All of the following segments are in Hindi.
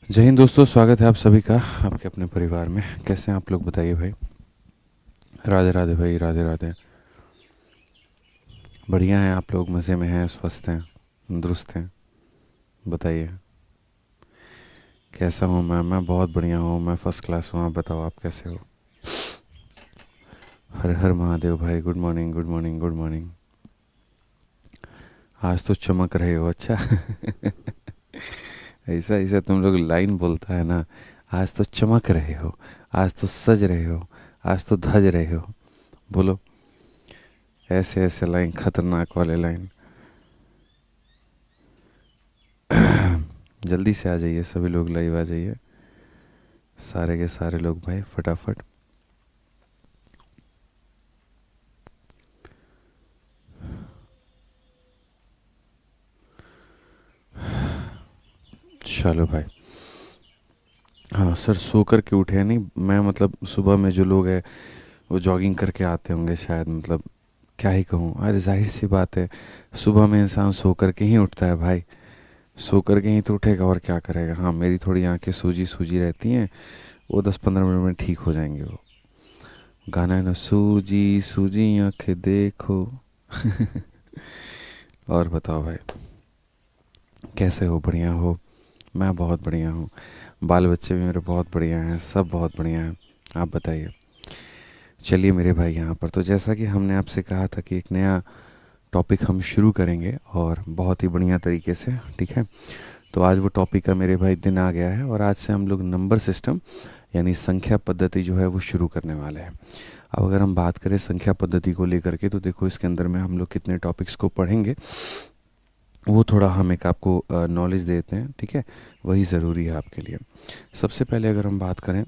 जय हिंद दोस्तों, स्वागत है आप सभी का आपके अपने परिवार में। कैसे हैं आप लोग, बताइए भाई। राधे राधे भाई, राधे राधे। बढ़िया हैं आप लोग, मज़े में हैं, स्वस्थ हैं, तंदुरुस्त हैं। बताइए कैसा हूँ मैं बहुत बढ़िया हूँ, मैं फर्स्ट क्लास हूँ। आप बताओ, आप कैसे हो? हर हर महादेव भाई, good morning good morning good morning. आज तो चमक रहे हो, अच्छा। ऐसा ऐसा तुम लोग लाइन बोलता है ना, आज तो चमक रहे हो, आज तो सज रहे हो, आज तो धज रहे हो। बोलो, ऐसे ऐसे लाइन, खतरनाक वाले लाइन। जल्दी से आ जाइए सभी लोग, लाइव आ जाइए सारे के सारे लोग भाई, फटाफट। चलो भाई। हाँ सर, सो कर के उठे हैं? नहीं, मैं मतलब सुबह में जो लोग हैं वो जॉगिंग करके आते होंगे शायद, मतलब क्या ही कहूँ। अरे जाहिर सी बात है, सुबह में इंसान सो कर के ही उठता है भाई। सो कर के ही तो उठेगा, और क्या करेगा। हाँ, मेरी थोड़ी आंखें सूजी सूजी रहती हैं, वो 10-15 मिनट में ठीक हो जाएंगे। वो गाना है ना, सूजी सूजी आंखें देखो। और बताओ भाई, कैसे हो? बढ़िया हो? मैं बहुत बढ़िया हूँ। बाल बच्चे भी मेरे बहुत बढ़िया हैं, सब बहुत बढ़िया हैं। आप बताइए। चलिए मेरे भाई, यहाँ पर तो जैसा कि हमने आपसे कहा था कि एक नया टॉपिक हम शुरू करेंगे, और बहुत ही बढ़िया तरीके से, ठीक है। तो आज वो टॉपिक का मेरे भाई दिन आ गया है, और आज से हम लोग नंबर सिस्टम यानी संख्या पद्धति जो है वो शुरू करने वाले हैं। अब अगर हम बात करें संख्या पद्धति को लेकर के, तो देखो इसके अंदर में हम लोग कितने टॉपिक्स को पढ़ेंगे वो थोड़ा हम एक आपको नॉलेज देते हैं, ठीक है। वही ज़रूरी है आपके लिए। सबसे पहले अगर हम बात करें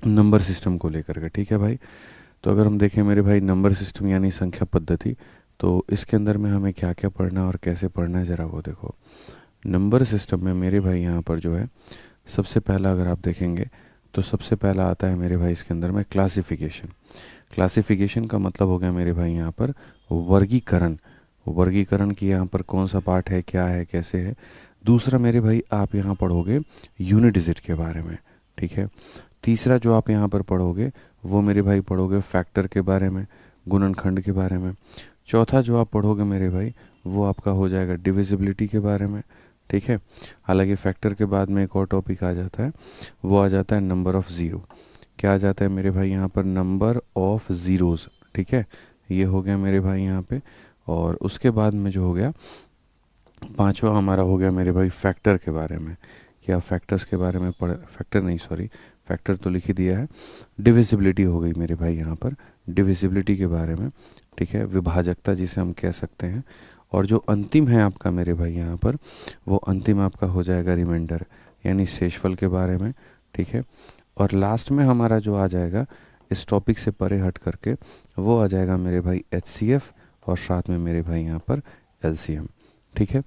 नंबर सिस्टम को लेकर के, ठीक है भाई। तो अगर हम देखें मेरे भाई, नंबर सिस्टम यानी संख्या पद्धति, तो इसके अंदर में हमें क्या क्या पढ़ना और कैसे पढ़ना है, ज़रा वो देखो। नंबर सिस्टम में मेरे भाई यहाँ पर जो है, सबसे पहला अगर आप देखेंगे तो सबसे पहला आता है मेरे भाई इसके अंदर में क्लासिफिकेशन। क्लासिफिकेशन का मतलब हो गया मेरे भाई यहाँ पर वर्गीकरण। वर्गीकरण की यहाँ पर कौन सा पार्ट है, क्या है, कैसे है। दूसरा मेरे भाई आप यहाँ पढ़ोगे यूनिट डिजिट के बारे में, ठीक है। तीसरा जो आप यहाँ पर पढ़ोगे वो मेरे भाई पढ़ोगे फैक्टर के बारे में, गुणनखंड के बारे में। चौथा जो आप पढ़ोगे मेरे भाई, वो आपका हो जाएगा डिविजिबिलिटी के बारे में, ठीक है। हालांकि फैक्टर के बाद में एक और टॉपिक आ जाता है, वो आ जाता है नंबर ऑफ़ ज़ीरो। क्या आ जाता है मेरे भाई यहाँ पर, नंबर ऑफ़ ज़ीरोज़, ठीक है। ये हो गया मेरे भाई यहाँ पे। और उसके बाद में जो हो गया पांचवा हमारा हो गया मेरे भाई फैक्टर के बारे में। क्या फैक्टर्स के बारे में पढ़, फैक्टर नहीं सॉरी, फैक्टर तो लिख ही दिया है। डिविजिबिलिटी हो गई मेरे भाई यहाँ पर, डिविजिबिलिटी के बारे में, ठीक है। विभाजकता जिसे हम कह सकते हैं। और जो अंतिम है आपका मेरे भाई यहाँ पर, वो अंतिम आपका हो जाएगा रिमाइंडर यानी शेषफल के बारे में, ठीक है। और लास्ट में हमारा जो आ जाएगा इस टॉपिक से परे हट करके, वो आ जाएगा मेरे भाई एचसीएफ, और साथ में मेरे भाई यहाँ पर एलसीएम, ठीक है।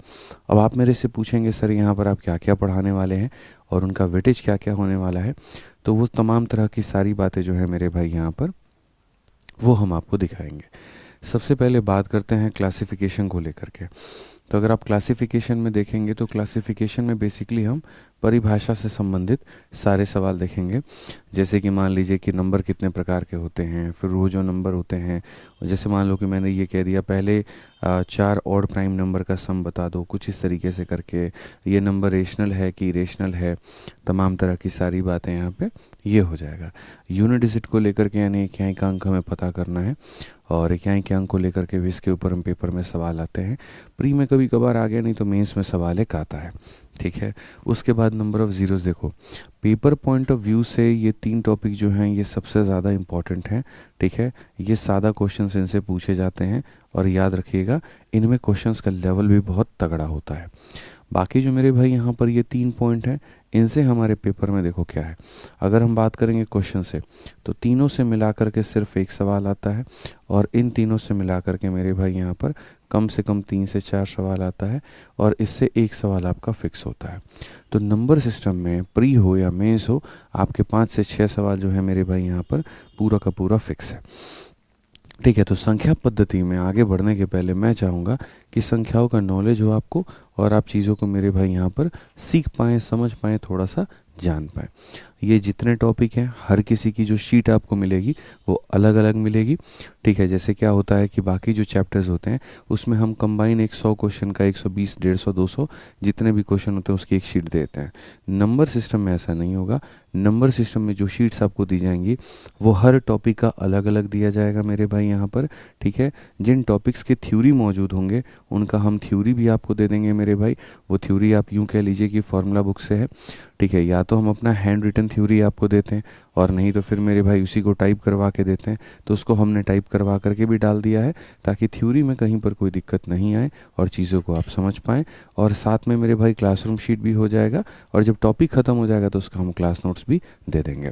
अब आप मेरे से पूछेंगे सर यहाँ पर आप क्या क्या पढ़ाने वाले हैं और उनका वेटेज क्या क्या होने वाला है। तो वो तमाम तरह की सारी बातें जो है मेरे भाई यहाँ पर, वो हम आपको दिखाएंगे। सबसे पहले बात करते हैं क्लासिफिकेशन को लेकर के। तो अगर आप क्लासिफिकेशन में देखेंगे तो क्लासिफिकेशन में बेसिकली हम परिभाषा से संबंधित सारे सवाल देखेंगे। जैसे कि मान लीजिए कि नंबर कितने प्रकार के होते हैं, फिर वो जो नंबर होते हैं, जैसे मान लो कि मैंने ये कह दिया पहले चार ऑड प्राइम नंबर का सम बता दो, कुछ इस तरीके से करके ये नंबर रेशनल है कि इरेशनल है, तमाम तरह की सारी बातें यहाँ पे ये हो जाएगा। यूनिट डिजिट को लेकर के यानी इकाई का अंक हमें पता करना है, और इकाई के अंक को लेकर के भी इसके ऊपर हम पेपर में सवाल आते हैं। प्री में कभी कभार आ गया, नहीं तो मेंस में सवाल एक आता है, ठीक है। उसके बाद नंबर ऑफ़ ज़ीरोज़, देखो पेपर पॉइंट ऑफ व्यू से ये तीन टॉपिक जो हैं ये सबसे ज़्यादा इंपॉर्टेंट हैं, ठीक है। ये सादा क्वेश्चंस इनसे पूछे जाते हैं, और याद रखिएगा इनमें क्वेश्चंस का लेवल भी बहुत तगड़ा होता है। बाकी जो मेरे भाई यहाँ पर ये तीन पॉइंट हैं, इनसे हमारे पेपर में देखो क्या है। अगर हम बात करेंगे क्वेश्चन से, तो तीनों से मिलाकर के सिर्फ एक सवाल आता है, और इन तीनों से मिलाकर के मेरे भाई यहाँ पर कम से कम 3 से 4 सवाल आता है, और इससे एक सवाल आपका फिक्स होता है। तो नंबर सिस्टम में प्री हो या मेंस हो, आपके 5 से 6 सवाल जो है मेरे भाई यहाँ पर पूरा का पूरा फिक्स है। ठीक है, तो संख्या पद्धति में आगे बढ़ने के पहले मैं चाहूँगा कि संख्याओं का नॉलेज हो आपको, और आप चीज़ों को मेरे भाई यहाँ पर सीख पाएँ, समझ पाएँ, थोड़ा सा जान पाएँ। ये जितने टॉपिक हैं, हर किसी की जो शीट आपको मिलेगी वो अलग अलग मिलेगी। ठीक है, जैसे क्या होता है कि बाकी जो चैप्टर्स होते हैं उसमें हम कंबाइन एक 100 क्वेश्चन का 120, 150, 200 जितने भी क्वेश्चन होते हैं उसकी एक शीट देते हैं। नंबर सिस्टम में ऐसा नहीं होगा। नंबर सिस्टम में जो शीट्स आपको दी जाएंगी वो हर टॉपिक का अलग अलग दिया जाएगा मेरे भाई यहाँ पर। ठीक है, जिन टॉपिक्स के थ्योरी मौजूद होंगे उनका हम थ्योरी भी आपको दे देंगे मेरे भाई। वो थ्योरी आप यूँ कह लीजिए कि फार्मूला बुक से है। ठीक है, या तो हम अपना हैंड रिटन थ्योरी आपको देते हैं, और नहीं तो फिर मेरे भाई उसी को टाइप करवा के देते हैं। तो उसको हमने टाइप करवा करके भी डाल दिया है ताकि थ्योरी में कहीं पर कोई दिक्कत नहीं आए और चीज़ों को आप समझ पाएँ। और साथ में मेरे भाई क्लासरूम शीट भी हो जाएगा, और जब टॉपिक ख़त्म हो जाएगा तो उसका हम क्लास नोट्स भी दे देंगे।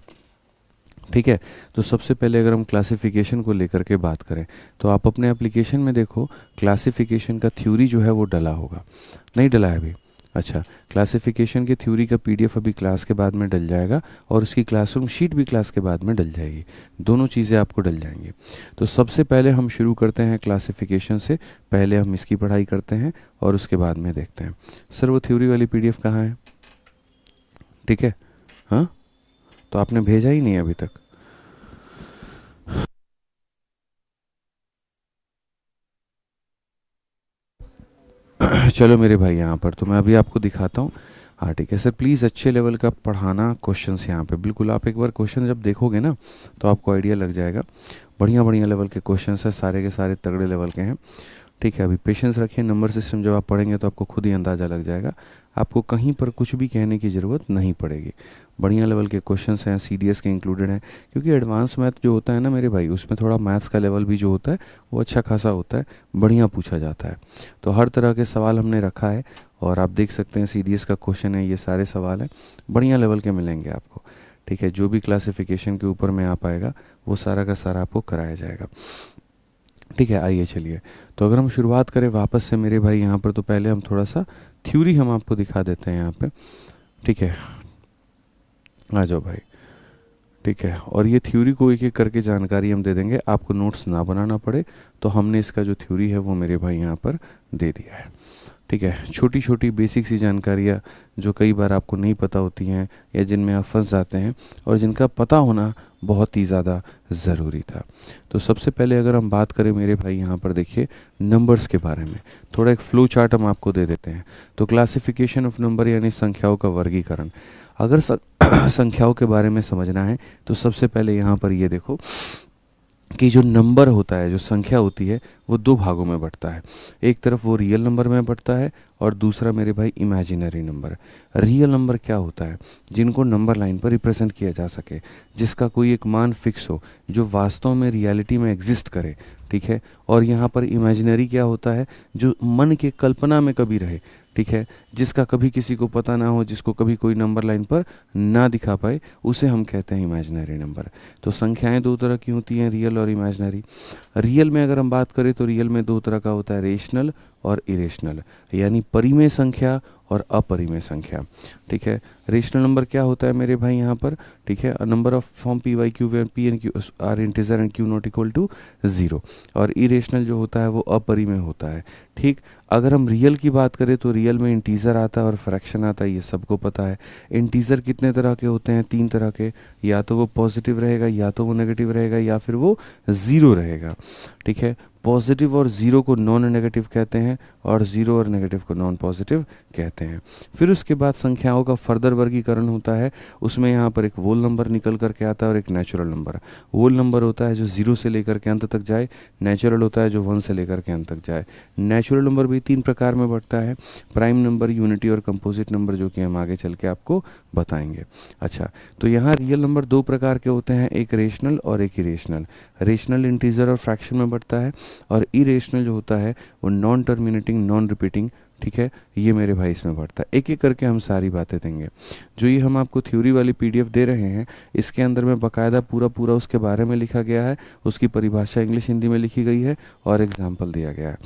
ठीक है, तो सबसे पहले अगर हम क्लासिफिकेशन को लेकर के बात करें तो आप अपने एप्लीकेशन में देखो, क्लासिफिकेशन का थ्योरी जो है वो डला होगा। नहीं डला है अभी? अच्छा, क्लासिफिकेशन के थ्योरी का पीडीएफ अभी क्लास के बाद में डल जाएगा, और उसकी क्लासरूम शीट भी क्लास के बाद में डल जाएगी। दोनों चीज़ें आपको डल जाएंगी। तो सबसे पहले हम शुरू करते हैं क्लासिफिकेशन से। पहले हम इसकी पढ़ाई करते हैं और उसके बाद में देखते हैं। सर वो थ्योरी वाली पीडीएफ कहाँ है? ठीक है, हाँ, तो आपने भेजा ही नहीं अभी तक। चलो मेरे भाई, यहाँ पर तो मैं अभी आपको दिखाता हूँ। हाँ ठीक है सर, प्लीज़ अच्छे लेवल का पढ़ाना क्वेश्चंस यहाँ पे। बिल्कुल, आप एक बार क्वेश्चन जब देखोगे ना तो आपको आइडिया लग जाएगा। बढ़िया बढ़िया लेवल के क्वेश्चंस है, सारे के सारे तगड़े लेवल के हैं। ठीक है, अभी पेशेंस रखिए। नंबर सिस्टम जब आप पढ़ेंगे तो आपको खुद ही अंदाज़ा लग जाएगा। आपको कहीं पर कुछ भी कहने की ज़रूरत नहीं पड़ेगी। बढ़िया लेवल के क्वेश्चंस हैं, सीडीएस के इंक्लूडेड हैं, क्योंकि एडवांस मैथ जो होता है ना मेरे भाई, उसमें थोड़ा मैथ्स का लेवल भी जो होता है वो अच्छा खासा होता है, बढ़िया पूछा जाता है। तो हर तरह के सवाल हमने रखा है, और आप देख सकते हैं सीडीएस का क्वेश्चन है, ये सारे सवाल हैं, बढ़िया लेवल के मिलेंगे आपको। ठीक है, जो भी क्लासिफिकेशन के ऊपर में आ पाएगा वो सारा का सारा आपको कराया जाएगा। ठीक है, आइए चलिए, तो अगर हम शुरुआत करें वापस से मेरे भाई यहाँ पर, तो पहले हम थोड़ा सा थ्योरी हम आपको दिखा देते हैं यहाँ पे। ठीक है, आ जाओ भाई। ठीक है, और ये थ्योरी को एक एक करके जानकारी हम दे देंगे, आपको नोट्स ना बनाना पड़े। तो हमने इसका जो थ्योरी है वो मेरे भाई यहाँ पर दे दिया है। ठीक है, छोटी छोटी बेसिक सी जानकारियाँ जो कई बार आपको नहीं पता होती हैं, या जिनमें आप फंस जाते हैं, और जिनका पता होना बहुत ही ज़्यादा ज़रूरी था। तो सबसे पहले अगर हम बात करें मेरे भाई यहाँ पर देखिए नंबर्स के बारे में, थोड़ा एक फ्लो चार्ट हम आपको दे देते हैं। तो क्लासिफिकेशन ऑफ नंबर यानी संख्याओं का वर्गीकरण। अगर संख्याओं के बारे में समझना है तो सबसे पहले यहाँ पर ये देखो कि जो नंबर होता है, जो संख्या होती है, वो दो भागों में बंटता है। एक तरफ वो रियल नंबर में बंटता है, और दूसरा मेरे भाई इमेजिनरी नंबर। रियल नंबर क्या होता है? जिनको नंबर लाइन पर रिप्रेजेंट किया जा सके, जिसका कोई एक मान फिक्स हो, जो वास्तव में रियलिटी में एग्जिस्ट करे। ठीक है, और यहाँ पर इमेजिनरी क्या होता है? जो मन के कल्पना में कभी रहे। ठीक है, जिसका कभी किसी को पता ना हो, जिसको कभी कोई नंबर लाइन पर ना दिखा पाए, उसे हम कहते हैं इमेजिनरी नंबर। तो संख्याएं दो तरह की होती हैं, रियल और इमेजिनरी। रियल में अगर हम बात करें तो रियल में दो तरह का होता है, रेशनल और इरेशनल, यानी परिमेय संख्या और अपरिमेय संख्या। ठीक है, रेशनल नंबर क्या होता है मेरे भाई यहाँ पर? ठीक है, a number of form p y q when p n q are integer and q not equal to 0। और इरेशनल जो होता है वो अपरिमेय होता है। ठीक, अगर हम रियल की बात करें तो रियल में इंटीजर आता है और फ्रैक्शन आता है, ये सबको पता है। इंटीजर कितने तरह के होते हैं? 3 तरह के, या तो वो पॉजिटिव रहेगा, या तो वो नेगेटिव रहेगा, या फिर वो 0 रहेगा। ठीक है, पॉजिटिव और 0 को नॉन नेगेटिव कहते हैं, और 0 और नेगेटिव को नॉन पॉजिटिव कहते हैं। फिर उसके बाद संख्याओं का फर्दर वर्गीकरण होता है। उसमें यहाँ पर एक वोल नंबर निकल करके आता है और एक नेचुरल नंबर। वोल नंबर होता है जो 0 से लेकर के अंत तक जाए, नेचुरल होता है जो 1 से लेकर के अंत तक जाए। नेचुरल नंबर भी 3 प्रकार में बढ़ता है, प्राइम नंबर, यूनिटी और कंपोजिट नंबर, जो कि हम आगे चल के आपको बताएंगे। अच्छा, तो यहाँ रियल नंबर 2 प्रकार के होते हैं, एक रेशनल और एक इरेशनल। रेशनल इंटीजर और फ्रैक्शन में बढ़ता है, और इरेशनल जो होता है वो नॉन टर्मिनेटिंग, नॉन रिपीटिंग। ठीक है, ये मेरे भाई इसमें बढ़ता है। एक एक करके हम सारी बातें देंगे। जो ये हम आपको थ्योरी वाली पीडीएफ दे रहे हैं, इसके अंदर में बाकायदा पूरा पूरा उसके बारे में लिखा गया है, उसकी परिभाषा इंग्लिश हिंदी में लिखी गई है, और एग्जाम्पल दिया गया है।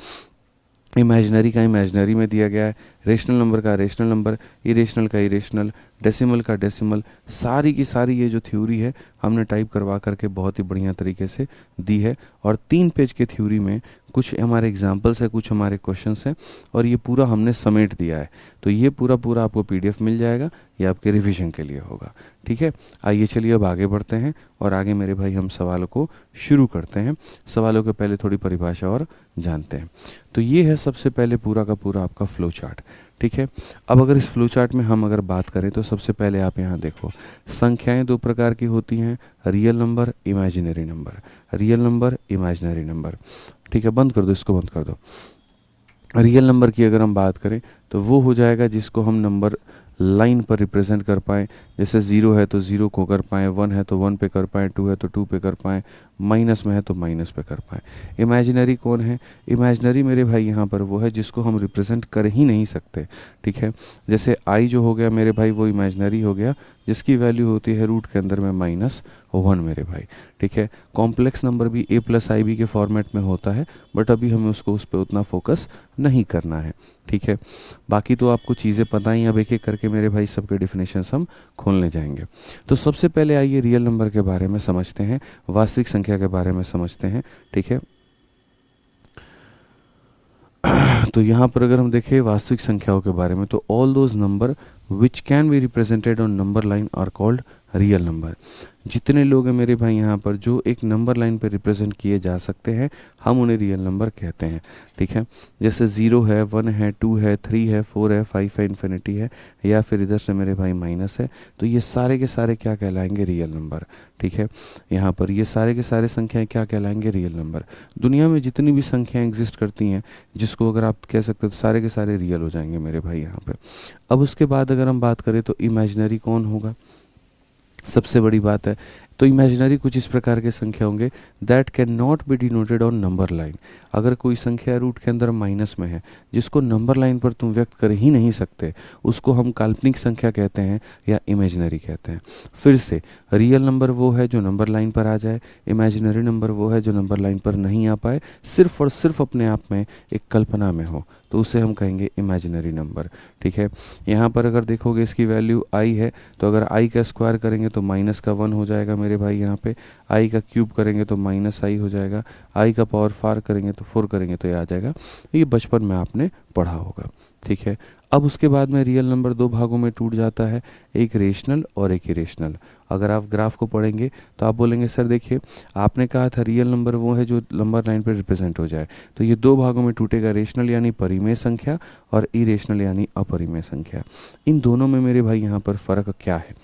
इमेजिनरी का इमेजिनरी में दिया गया है, रेशनल नंबर का रेशनल नंबर, इरेशनल का इरेशनल, डेसिमल का डेसिमल, सारी की सारी ये जो थ्योरी है हमने टाइप करवा करके बहुत ही बढ़िया तरीके से दी है। और 3 पेज के थ्योरी में कुछ हमारे एग्जाम्पल्स है, कुछ हमारे क्वेश्चंस हैं, और ये पूरा हमने समेट दिया है। तो ये पूरा पूरा आपको पीडीएफ मिल जाएगा, ये आपके रिवीजन के लिए होगा। ठीक है, आइए चलिए अब आगे बढ़ते हैं और आगे मेरे भाई हम सवालों को शुरू करते हैं। सवालों के पहले थोड़ी परिभाषा और जानते हैं। तो ये है सबसे पहले पूरा का पूरा आपका फ्लो चार्ट। ठीक है, अब अगर इस फ्लो चार्ट में हम अगर बात करें तो सबसे पहले आप यहाँ देखो, संख्याएं 2 प्रकार की होती हैं, real number, imaginary number, real number, imaginary number. ठीक है, बंद कर दो, इसको बंद कर दो। रियल नंबर की अगर हम बात करें तो वो हो जाएगा जिसको हम नंबर लाइन पर रिप्रेजेंट कर पाएँ, जैसे 0 है तो 0 को कर पाएँ, 1 है तो 1 पे कर पाएँ, 2 है तो 2 पे कर पाएँ, माइनस में है तो माइनस पे कर पाएँ। इमेजिनरी कौन है? इमेजिनरी मेरे भाई यहाँ पर वो है जिसको हम रिप्रेजेंट कर ही नहीं सकते। ठीक है, जैसे आई जो हो गया मेरे भाई वो इमेजिनरी हो गया, जिसकी वैल्यू होती है रूट के अंदर में -1 मेरे भाई। ठीक है, कॉम्प्लेक्स नंबर भी a+ib के फॉर्मेट में होता है, बट अभी हमें उसको उस पर उतना फोकस नहीं करना है। ठीक है, बाकी तो आपको चीज़ें पता ही, अब एक एक करके मेरे भाई सबके डिफिनेशंस हम खोलने जाएंगे। तो सबसे पहले आइए रियल नंबर के बारे में समझते हैं, वास्तविक संख्या के बारे में समझते हैं। ठीक है, तो यहाँ पर अगर हम देखें वास्तविक संख्याओं के बारे में, तो all those number which can be represented on number line are called real number. जितने लोग हैं मेरे भाई यहाँ पर जो एक नंबर लाइन पे रिप्रेजेंट किए जा सकते हैं, हम उन्हें रियल नंबर कहते हैं। ठीक है, जैसे 0 है, 1 है, 2 है, 3 है, 4 है, 5 है, इन्फिनिटी है, या फिर इधर से मेरे भाई माइनस है, तो ये सारे के सारे क्या कहलाएंगे? Real number. ठीक है, यहाँ पर ये सारे के सारे संख्याएं क्या कहलाएंगे? Real number. दुनिया में जितनी भी संख्याएं एग्जिस्ट करती हैं, जिसको अगर आप कह सकते हो तो सारे के सारे रियल हो जाएंगे मेरे भाई यहाँ पे। अब उसके बाद अगर हम बात करें तो इमेजिनरी कौन होगा? सबसे बड़ी बात है, तो इमेजिनरी कुछ इस प्रकार के संख्या होंगे that can not be denoted on number line. अगर कोई संख्या रूट के अंदर माइनस में है, जिसको नंबर लाइन पर तुम व्यक्त कर ही नहीं सकते, उसको हम काल्पनिक संख्या कहते हैं या इमेजिनरी कहते हैं। फिर से, रियल नंबर वो है जो नंबर लाइन पर आ जाए, इमेजिनरी नंबर वो है जो नंबर लाइन पर नहीं आ पाए, सिर्फ और सिर्फ अपने आप में एक कल्पना में हो, तो उसे हम कहेंगे इमेजिनरी नंबर। ठीक है, यहाँ पर अगर देखोगे इसकी वैल्यू आई है, तो अगर आई का स्क्वायर करेंगे तो -1 हो जाएगा मेरे भाई यहाँ पे, आई का क्यूब करेंगे तो -i हो जाएगा, आई का पावर 4 करेंगे तो 4 करेंगे तो ये आ जाएगा। ये बचपन में आपने पढ़ा होगा। ठीक है, अब उसके बाद में रियल नंबर 2 भागों में टूट जाता है, एक रेशनल और एक इरेशनल। अगर आप ग्राफ को पढ़ेंगे तो आप बोलेंगे सर देखिए आपने कहा था रियल नंबर वो है जो नंबर लाइन पर रिप्रेजेंट हो जाए, तो ये 2 भागों में टूटेगा, रेशनल यानी परिमेय संख्या और इरेशनल यानी अपरिमेय संख्या। इन दोनों में मेरे भाई यहाँ पर फ़र्क क्या है?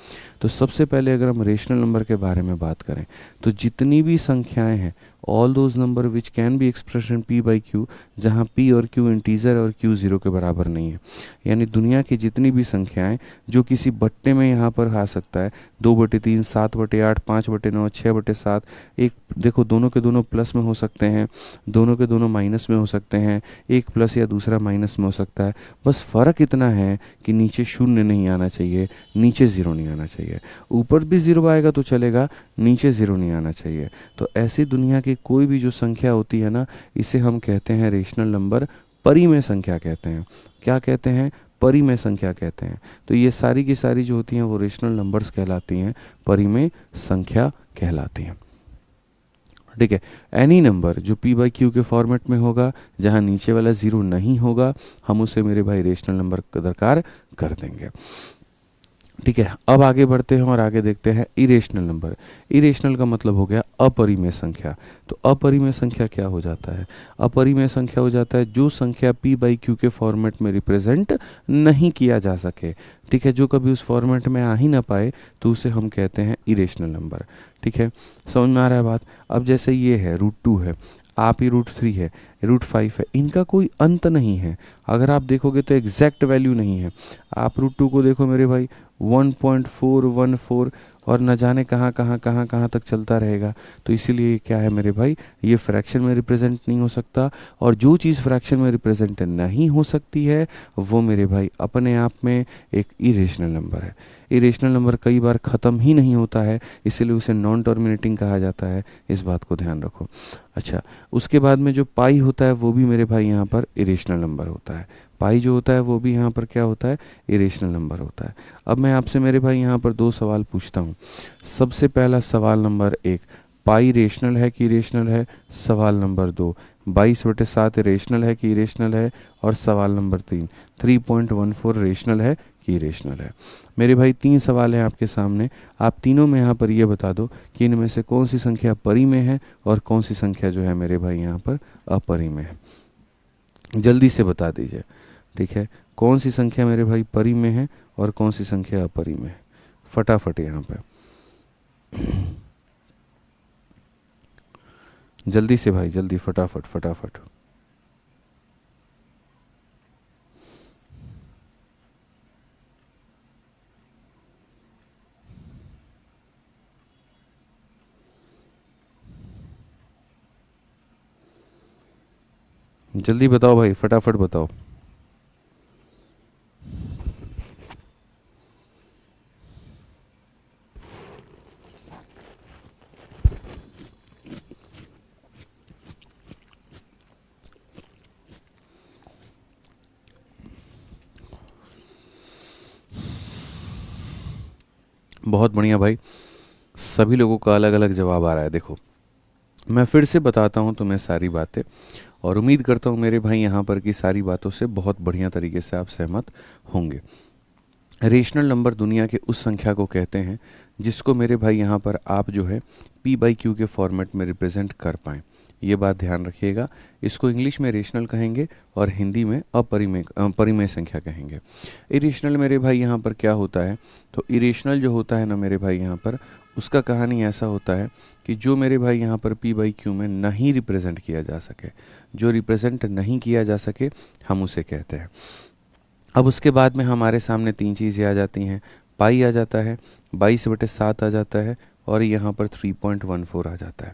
तो सबसे पहले अगर हम रेशनल नंबर के बारे में बात करें तो जितनी भी संख्याएं हैं, all those number which can B expression p/q, जहाँ p और q इंटीजर और q 0 के बराबर नहीं है, यानी दुनिया की जितनी भी संख्याएं जो किसी बट्टे में यहाँ पर आ सकता है, 2/3, 7/8, 5/9, 6/7, एक देखो दोनों के दोनों प्लस में हो सकते हैं, दोनों के दोनों माइनस में हो सकते हैं, एक प्लस या दूसरा माइनस में हो सकता है, बस फ़र्क इतना है कि नीचे 0 नहीं आना चाहिए, नीचे 0 नहीं आना चाहिए, ऊपर भी 0 आएगा तो चलेगा, नीचे 0 नहीं आना चाहिए। तो ऐसी दुनिया की कोई भी जो संख्या होती है ना, इसे हम कहते हैं रेशनल नंबर, परिमेय संख्या कहते हैं। क्या कहते हैं? परिमेय संख्या कहते हैं। तो ये सारी की सारी जो होती हैं वो रेशनल नंबर्स कहलाती हैं, परिमेय संख्या कहलाती हैं। ठीक है, एनी नंबर जो p/q के फॉर्मेट में होगा, जहां नीचे वाला 0 नहीं होगा, हम उसे मेरे भाई रेशनल नंबर दरकार कर देंगे। ठीक है, अब आगे बढ़ते हैं और आगे देखते हैं इरेशनल नंबर। इरेशनल का मतलब हो गया अपरिमेय संख्या। तो अपरिमेय संख्या क्या हो जाता है? अपरिमेय संख्या हो जाता है जो संख्या p/q के फॉर्मेट में रिप्रेजेंट नहीं किया जा सके। ठीक है, जो कभी उस फॉर्मेट में आ ही ना पाए तो उसे हम कहते हैं इरेशनल नंबर। ठीक है, समझ में आ रहा है बात? अब जैसे ये है √2 है, आप ही √3 है, √5 है, इनका कोई अंत नहीं है। अगर आप देखोगे तो एग्जैक्ट वैल्यू नहीं है। आप √2 को देखो मेरे भाई 1.414 और न जाने कहाँ तक चलता रहेगा। तो इसीलिए क्या है मेरे भाई, ये फ्रैक्शन में रिप्रेजेंट नहीं हो सकता, और जो चीज़ फ्रैक्शन में रिप्रेजेंट नहीं हो सकती है वो मेरे भाई अपने आप में एक इरेशनल नंबर है। इरेशनल नंबर कई बार ख़त्म ही नहीं होता है, इसीलिए उसे नॉन टर्मिनेटिंग कहा जाता है, इस बात को ध्यान रखो। अच्छा, उसके बाद में जो पाई होता है वो भी मेरे भाई यहाँ पर इरेशनल नंबर होता है। पाई जो होता है वो भी यहाँ पर क्या होता है, इरेशनल नंबर होता है। अब मैं आपसे मेरे भाई यहाँ पर दो सवाल पूछता हूँ। सबसे पहला सवाल नंबर 1, पाई रेशनल है कि इरेशनल है? सवाल नंबर 2, 22/7 रेशनल है कि इरेशनल है? और सवाल नंबर 3, 3.14 रेशनल है कि इरेशनल है? मेरे भाई 3 सवाल हैं आपके सामने, आप तीनों में यहाँ पर ये बता दो कि इनमें से कौन सी संख्या परिमेय है और कौन सी संख्या जो है मेरे भाई यहाँ पर अपरिमेय है। जल्दी से बता दीजिए, ठीक है, कौन सी संख्या मेरे भाई परिमेय है और कौन सी संख्या अपरिमेय है, फटाफट यहाँ पे जल्दी से भाई, जल्दी, फटाफट फटाफट। जल्दी बताओ भाई, फटाफट बताओ। बहुत बढ़िया भाई, सभी लोगों का अलग अलग जवाब आ रहा है। देखो, मैं फिर से बताता हूँ तुम्हें सारी बातें, और उम्मीद करता हूँ मेरे भाई यहाँ पर की सारी बातों से बहुत बढ़िया तरीके से आप सहमत होंगे। रेशनल नंबर दुनिया के उस संख्या को कहते हैं जिसको मेरे भाई यहाँ पर आप जो है p/q के फॉर्मेट में रिप्रेजेंट कर पाएँ। ये बात ध्यान रखिएगा, इसको इंग्लिश में रेशनल कहेंगे और हिंदी में परिमेय संख्या कहेंगे। इरेशनल मेरे भाई यहाँ पर क्या होता है, तो इरेशनल जो होता है ना मेरे भाई यहाँ पर, उसका कहानी ऐसा होता है कि जो मेरे भाई यहाँ पर p/q में नहीं रिप्रेजेंट किया जा सके, जो रिप्रेजेंट नहीं किया जा सके, हम उसे कहते हैं। अब उसके बाद में हमारे सामने 3 चीज़ें आ जाती हैं, पाई आ जाता है, 22/7 आ जाता है, और यहाँ पर 3.14 आ जाता है।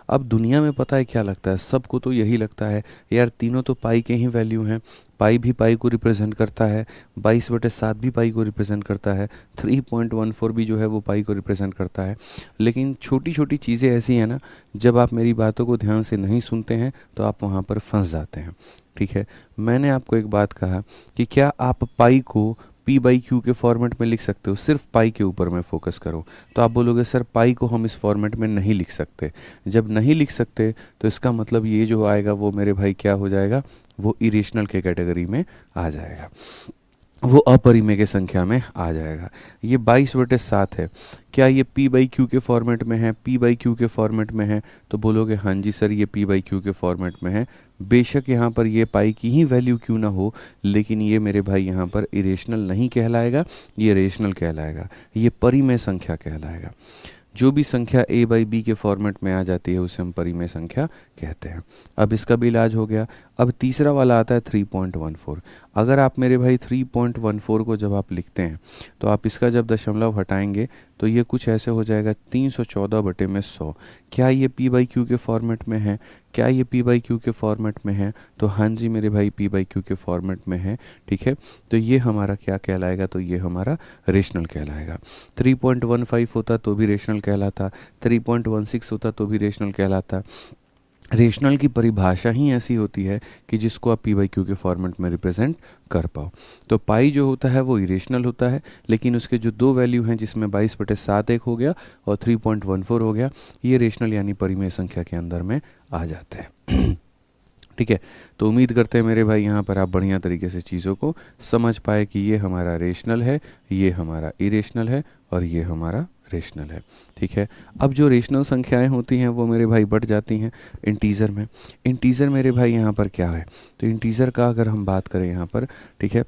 अब दुनिया में पता है क्या लगता है, सबको तो यही लगता है यार तीनों तो पाई के ही वैल्यू हैं, पाई भी पाई को रिप्रेजेंट करता है, 22/7 भी पाई को रिप्रेजेंट करता है, 3.14 भी जो है वो पाई को रिप्रेजेंट करता है। लेकिन छोटी छोटी चीज़ें ऐसी हैं ना, जब आप मेरी बातों को ध्यान से नहीं सुनते हैं तो आप वहाँ पर फंस जाते हैं। ठीक है, मैंने आपको एक बात कहा कि क्या आप पाई को p/q के फॉर्मेट में लिख सकते हो, सिर्फ पाई के ऊपर मैं फोकस करूं, तो आप बोलोगे सर पाई को हम इस फॉर्मेट में नहीं लिख सकते। जब नहीं लिख सकते तो इसका मतलब ये जो आएगा वो मेरे भाई क्या हो जाएगा, वो इरेशनल के कैटेगरी में आ जाएगा, वो अपरिमेय के संख्या में आ जाएगा। ये 22/7 है, क्या ये p/q के फॉर्मेट में है? p/q के फॉर्मेट में है तो बोलोगे हाँ जी सर ये p/q के फॉर्मेट में है। बेशक यहाँ पर ये पाई की ही वैल्यू क्यों ना हो, लेकिन ये मेरे भाई यहाँ पर इरेशनल नहीं कहलाएगा, ये रेशनल कहलाएगा, ये परिमेय संख्या कहलाएगा। जो भी संख्या a/b के फॉर्मेट में आ जाती है उसे हम परिमेय संख्या कहते हैं। अब इसका भी इलाज हो गया। अब तीसरा वाला आता है 3.14। अगर आप मेरे भाई 3.14 को जब आप लिखते हैं तो आप इसका जब दशमलव हटाएंगे तो ये कुछ ऐसे हो जाएगा 314/100। क्या ये p/q के फॉर्मेट में है? क्या ये p/q के फॉर्मेट में है? तो हाँ जी मेरे भाई p/q के फॉर्मेट में है। ठीक है, तो ये हमारा क्या कहलाएगा, तो ये हमारा रेशनल कहलाएगा। 3.15 होता तो भी रेशनल कहलाता, 3.16 होता तो भी रेशनल कहलाता। रेशनल की परिभाषा ही ऐसी होती है कि जिसको आप p/q के फॉर्मेट में रिप्रेजेंट कर पाओ। तो पाई जो होता है वो इरेशनल होता है, लेकिन उसके जो दो वैल्यू हैं जिसमें 22/7 एक हो गया और 3.14 हो गया, ये रेशनल यानी परिमेय संख्या के अंदर में आ जाते हैं। ठीक है, तो उम्मीद करते हैं मेरे भाई यहाँ पर आप बढ़िया तरीके से चीज़ों को समझ पाए कि ये हमारा रेशनल है, ये हमारा इरेशनल है और ये हमारा रेशनल है। ठीक है, अब जो रेशनल संख्याएं होती हैं वो मेरे भाई बढ़ जाती हैं इंटीज़र में। इंटीज़र मेरे भाई यहाँ पर क्या है, तो इंटीज़र का अगर हम बात करें यहाँ पर, ठीक है,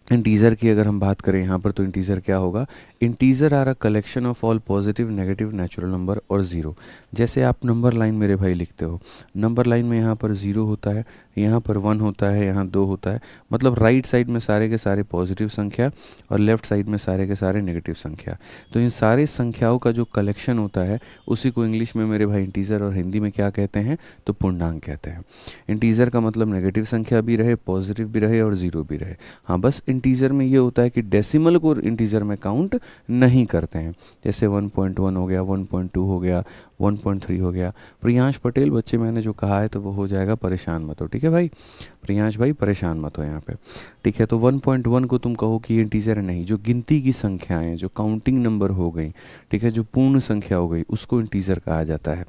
इंटीज़र की अगर हम बात करें यहाँ पर, तो इंटीज़र क्या होगा, integer are a collection of all positive, negative, natural number और ज़ीरो। जैसे आप नंबर लाइन मेरे भाई लिखते हो, नंबर लाइन में यहाँ पर 0 होता है, यहाँ पर 1 होता है, यहाँ 2 होता है, मतलब राइट साइड में सारे के सारे पॉजिटिव संख्या और लेफ्ट साइड में सारे के सारे नेगेटिव संख्या। तो इन सारे संख्याओं का जो कलेक्शन होता है उसी को इंग्लिश में मेरे भाई इंटीज़र और हिंदी में क्या कहते हैं, तो पूर्णांक कहते हैं। इंटीज़र का मतलब नेगेटिव संख्या भी रहे, पॉजिटिव भी रहे और ज़ीरो भी रहे। हाँ, बस इंटीजर में ये होता है कि डेसिमल को इंटीजर में काउंट नहीं करते हैं। जैसे 1.1 हो गया, 1.2 हो गया, 1.3 हो गया। प्रियांश पटेल बच्चे मैंने जो कहा है तो वो हो जाएगा, परेशान मत हो, ठीक है भाई। प्रियांश भाई परेशान मत हो यहाँ पे, ठीक है। तो 1.1 को तुम कहो कि ये इंटीजर है, नहीं। जो गिनती की संख्याएं, जो काउंटिंग नंबर हो गई, ठीक है, जो पूर्ण संख्या हो गई, उसको इंटीजर कहा जाता है,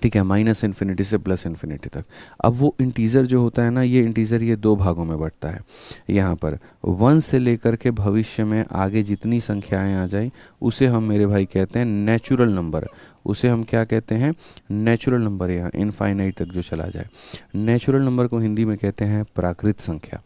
ठीक है, माइनस इन्फिनिटी से प्लस इन्फिनिटी तक। अब वो इंटीजर जो होता है ना, ये इंटीजर ये दो भागों में बढ़ता है। यहाँ पर 1 से लेकर के भविष्य में आगे जितनी संख्याएं आ जाए उसे हम मेरे भाई कहते हैं नेचुरल नंबर। उसे हम क्या कहते हैं? Natural number. यहाँ इनफाइनाइट तक जो चला जाए, नेचुरल नंबर को हिंदी में कहते हैं प्राकृत संख्या,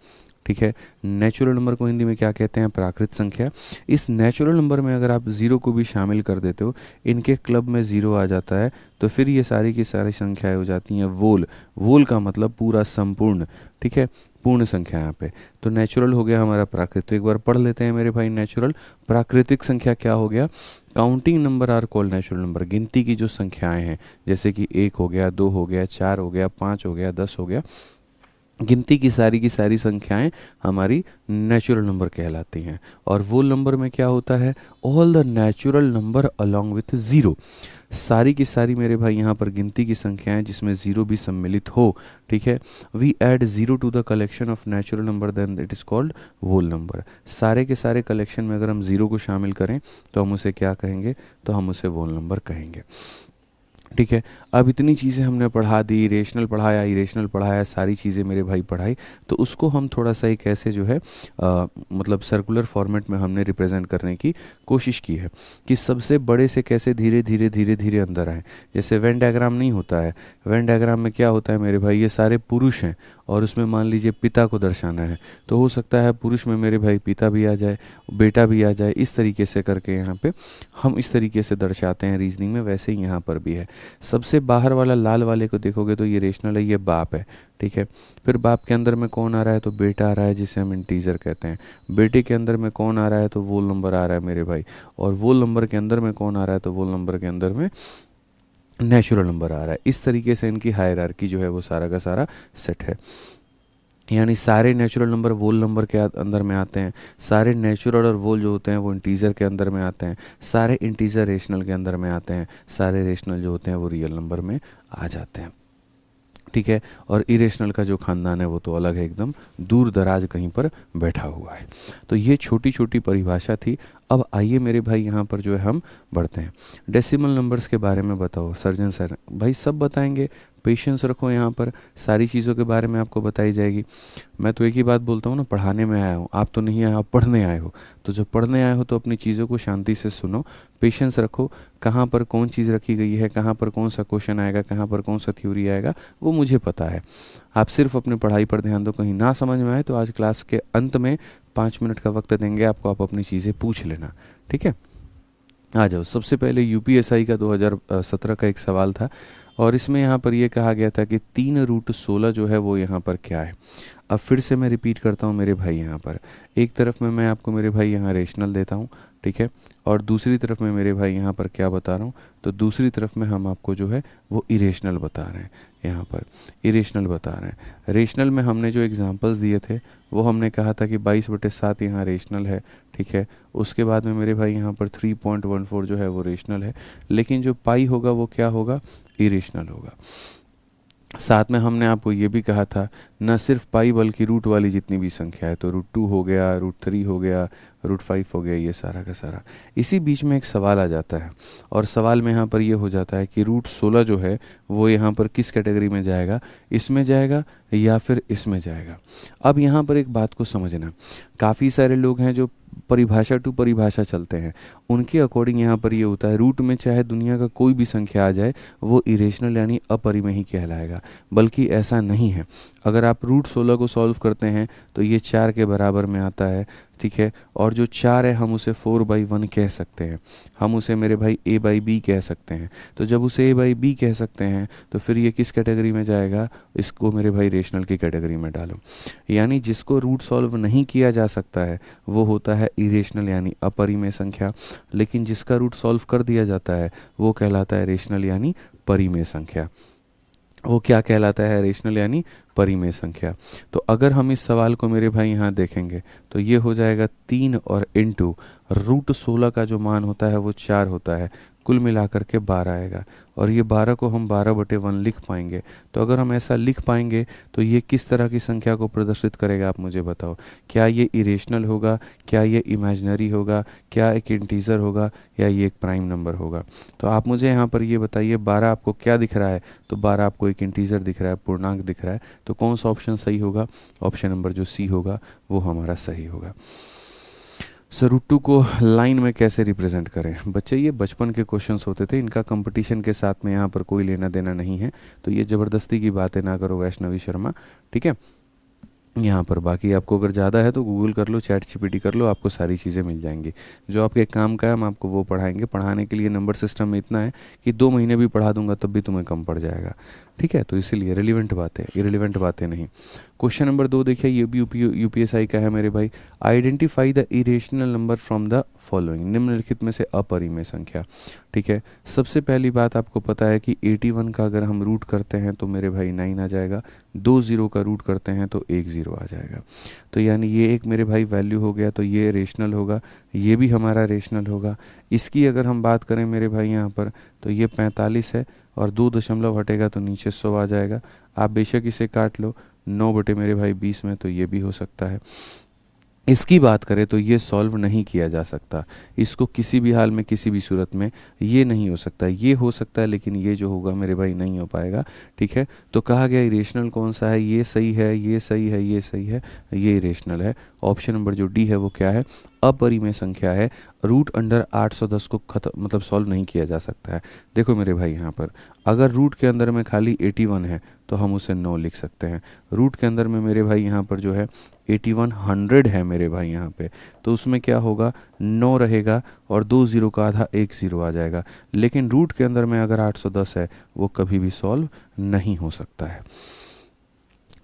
ठीक है। नेचुरल नंबर को हिंदी में क्या कहते हैं? प्राकृत संख्या। इस नेचुरल नंबर में अगर आप ज़ीरो को भी शामिल कर देते हो, इनके क्लब में ज़ीरो आ जाता है, तो फिर ये सारी की सारी संख्याएं हो जाती हैं वोल। वोल का मतलब पूरा, संपूर्ण, ठीक है, पूर्ण संख्या यहाँ पे। तो नेचुरल हो गया हमारा प्राकृत। तो एक बार पढ़ लेते हैं मेरे भाई, नेचुरल। प्राकृतिक संख्या क्या हो गया? Counting number are called natural number. गिनती की जो संख्याएं हैं, जैसे कि 1 हो गया, 2 हो गया, 4 हो गया, 5 हो गया, 10 हो गया, गिनती की सारी संख्याएं हमारी नेचुरल नंबर कहलाती हैं। और वो नंबर में क्या होता है? All the natural number along with zero. सारी की सारी मेरे भाई यहाँ पर गिनती की संख्याएं जिसमें ज़ीरो भी सम्मिलित हो, ठीक है। We add zero to the collection of natural number, then it is called whole number. सारे के सारे कलेक्शन में अगर हम ज़ीरो को शामिल करें तो हम उसे क्या कहेंगे? तो हम उसे होल नंबर कहेंगे, ठीक है। अब इतनी चीज़ें हमने पढ़ा दी, रेशनल पढ़ाया, इरेशनल पढ़ाया, सारी चीज़ें मेरे भाई पढ़ाई। तो उसको हम थोड़ा सा एक ऐसे जो है मतलब सर्कुलर फॉर्मेट में हमने रिप्रेजेंट करने की कोशिश की है कि सबसे बड़े से कैसे धीरे धीरे धीरे धीरे अंदर आए। जैसे वेन डायग्राम नहीं होता है, वेन डायग्राम में क्या होता है मेरे भाई? ये सारे पुरुष हैं और उसमें मान लीजिए पिता को दर्शाना है, तो हो सकता है पुरुष में मेरे भाई पिता भी आ जाए, बेटा भी आ जाए, इस तरीके से करके यहाँ पे हम इस तरीके से दर्शाते हैं रीजनिंग में। वैसे ही यहाँ पर भी है। सबसे बाहर वाला लाल वाले को देखोगे तो ये रेशनल है, ये बाप है, ठीक है। फिर बाप के अंदर में कौन आ रहा है? तो बेटा आ रहा है, जिसे हम इंटीजर कहते हैं। बेटे के अंदर में कौन आ रहा है? तो वोल नंबर आ रहा है मेरे भाई। और वोल नंबर के अंदर में कौन आ रहा है? तो वोल नंबर के अंदर में नेचुरल नंबर आ रहा है। इस तरीके से इनकी हायरार्की जो है वो सारा का सारा सेट है। यानी सारे नेचुरल नंबर वोल नंबर के अंदर में आते हैं, सारे नेचुरल और वोल जो होते हैं वो इंटीजर के अंदर में आते हैं, सारे इंटीजर रेशनल के अंदर में आते हैं, सारे रेशनल जो होते हैं वो रियल नंबर में आ जाते हैं, ठीक है। और इरेशनल का जो खानदान है वो तो अलग है, एकदम दूर दराज कहीं पर बैठा हुआ है। तो ये छोटी छोटी परिभाषा थी। अब आइए मेरे भाई यहाँ पर जो है हम बढ़ते हैं। डेसिमल नंबर्स के बारे में बताओ सर्जन सर। भाई सब बताएंगे, पेशेंस रखो, यहाँ पर सारी चीज़ों के बारे में आपको बताई जाएगी। मैं तो एक ही बात बोलता हूँ ना, पढ़ाने में आया हूँ, आप तो नहीं आए, आप पढ़ने आए हो। तो जब पढ़ने आए हो तो अपनी चीज़ों को शांति से सुनो, पेशेंस रखो। कहाँ पर कौन चीज़ रखी गई है, कहाँ पर कौन सा क्वेश्चन आएगा, कहाँ पर कौन सा थ्योरी आएगा, वो मुझे पता है। आप सिर्फ अपनी पढ़ाई पर ध्यान दो। कहीं ना समझ में आए तो आज क्लास के अंत में 5 मिनट का वक्त देंगे आपको, आप अपनी चीज़ें पूछ लेना, ठीक है। आ जाओ। सबसे पहले यूपीएसआई का 2017 का एक सवाल था और इसमें यहाँ पर ये कहा गया था कि 3√16 जो है वो यहाँ पर क्या है। अब फिर से मैं रिपीट करता हूँ मेरे भाई, यहाँ पर एक तरफ में मैं आपको मेरे भाई यहाँ रेशनल देता हूँ, ठीक है, और दूसरी तरफ में मेरे भाई यहाँ पर क्या बता रहा हूँ? तो दूसरी तरफ में हम आपको जो है वो इरेशनल बता रहे हैं, यहाँ पर इरेशनल बता रहे हैं। रेशनल में हमने जो एग्जांपल्स दिए थे वो हमने कहा था कि 22/7 यहाँ रेशनल है, ठीक है। उसके बाद में मेरे भाई यहाँ पर 3.14 जो है वो रेशनल है, लेकिन जो पाई होगा वो क्या होगा? इरेशनल होगा। साथ में हमने आपको ये भी कहा था न सिर्फ पाई बल्कि रूट वाली जितनी भी संख्या है, तो √2 हो गया, √3 हो गया, √5 हो गया, ये सारा का सारा। इसी बीच में एक सवाल आ जाता है और सवाल में यहाँ पर ये हो जाता है कि √16 जो है वो यहाँ पर किस कैटेगरी में जाएगा? इसमें जाएगा या फिर इसमें जाएगा? अब यहाँ पर एक बात को समझना, काफ़ी सारे लोग हैं जो परिभाषा टू परिभाषा चलते हैं, उनके अकॉर्डिंग यहाँ पर ये होता है रूट में चाहे दुनिया का कोई भी संख्या आ जाए वो इरेशनल यानी अपरिमेय कहलाएगा, बल्कि ऐसा नहीं है। अगर आप √16 को सॉल्व करते हैं तो ये 4 के बराबर में आता है, ठीक है। और जो 4 है हम उसे 4/1 कह सकते हैं, हम उसे मेरे भाई a/b कह सकते हैं। तो जब उसे a/b कह सकते हैं तो फिर ये किस कैटेगरी में जाएगा? इसको मेरे भाई रेशनल की कैटेगरी में डालो। यानी जिसको रूट सॉल्व नहीं किया जा सकता है वो होता है इरेशनल यानी अपरिमेय संख्या, लेकिन जिसका रूट सॉल्व कर दिया जाता है वो कहलाता है रेशनल यानी परिमेय संख्या। वो क्या कहलाता है? रेशनल यानी अपरिमेय संख्या। तो अगर हम इस सवाल को मेरे भाई यहाँ देखेंगे तो ये हो जाएगा 3 और इंटू √16 का जो मान होता है वो 4 होता है, कुल मिलाकर के 12 आएगा। और ये 12 को हम 12/1 लिख पाएंगे। तो अगर हम ऐसा लिख पाएंगे तो ये किस तरह की संख्या को प्रदर्शित करेगा, आप मुझे बताओ। क्या ये इरेशनल होगा, क्या ये इमेजिनरी होगा, क्या एक इंटीजर होगा, या ये एक प्राइम नंबर होगा? तो आप मुझे यहाँ पर ये बताइए, 12 आपको क्या दिख रहा है? तो 12 आपको एक इंटीजर दिख रहा है, पूर्णांक दिख रहा है। तो कौन सा ऑप्शन सही होगा? ऑप्शन नंबर जो सी होगा वो हमारा सही होगा। √2 को लाइन में कैसे रिप्रेजेंट करें? बच्चे ये बचपन के क्वेश्चंस होते थे, इनका कंपटीशन के साथ में यहाँ पर कोई लेना देना नहीं है। तो ये ज़बरदस्ती की बातें ना करो वैष्णवी शर्मा, ठीक है। यहाँ पर बाकी आपको अगर ज़्यादा है तो गूगल कर लो, चैट जीपीटी कर लो, आपको सारी चीज़ें मिल जाएंगी। जो आपके काम का है हम आपको वो पढ़ाएंगे। पढ़ाने के लिए नंबर सिस्टम में इतना है कि 2 महीने भी पढ़ा दूंगा तब भी तुम्हें कम पड़ जाएगा, ठीक है। तो इसीलिए रिलेवेंट बातें, इरेलीवेंट बातें नहीं। क्वेश्चन नंबर 2 देखिए, ये भी यूपीएसआई का है मेरे भाई। Identify the irrational number from the following, निम्नलिखित में से अपरिमेय संख्या, ठीक है। सबसे पहली बात आपको पता है कि 81 का अगर हम रूट करते हैं तो मेरे भाई 9 आ जाएगा, 2 0 का रूट करते हैं तो 1 0 आ जाएगा। तो यानी ये एक मेरे भाई वैल्यू हो गया, तो ये रेशनल होगा, ये भी हमारा रेशनल होगा। इसकी अगर हम बात करें मेरे भाई यहाँ पर, तो ये 45 है और 2 दशमलव हटेगा तो नीचे 100 आ जाएगा। आप बेशक इसे काट लो 9 बटे मेरे भाई 20 में, तो ये भी हो सकता है। इसकी बात करें तो ये सॉल्व नहीं किया जा सकता, इसको किसी भी हाल में किसी भी सूरत में ये नहीं हो सकता। ये हो सकता है लेकिन ये जो होगा मेरे भाई नहीं हो पाएगा, ठीक है। तो कहा गया इरेशनल कौन सा है? ये सही है, ये सही है, ये सही है, ये इरेशनल है। ऑप्शन नंबर जो डी है वो क्या है? अपरिमेय संख्या है। रूट अंडर 810 को खत्म मतलब सॉल्व नहीं किया जा सकता है। देखो मेरे भाई यहाँ पर अगर रूट के अंदर में खाली 81 है तो हम उसे 9 लिख सकते हैं। रूट के अंदर में मेरे भाई यहाँ पर जो है 8100 है मेरे भाई यहाँ पे, तो उसमें क्या होगा? 9 रहेगा और 2 0 का आधा 1 0 आ जाएगा। लेकिन रूट के अंदर में अगर 810 है वो कभी भी सॉल्व नहीं हो सकता है।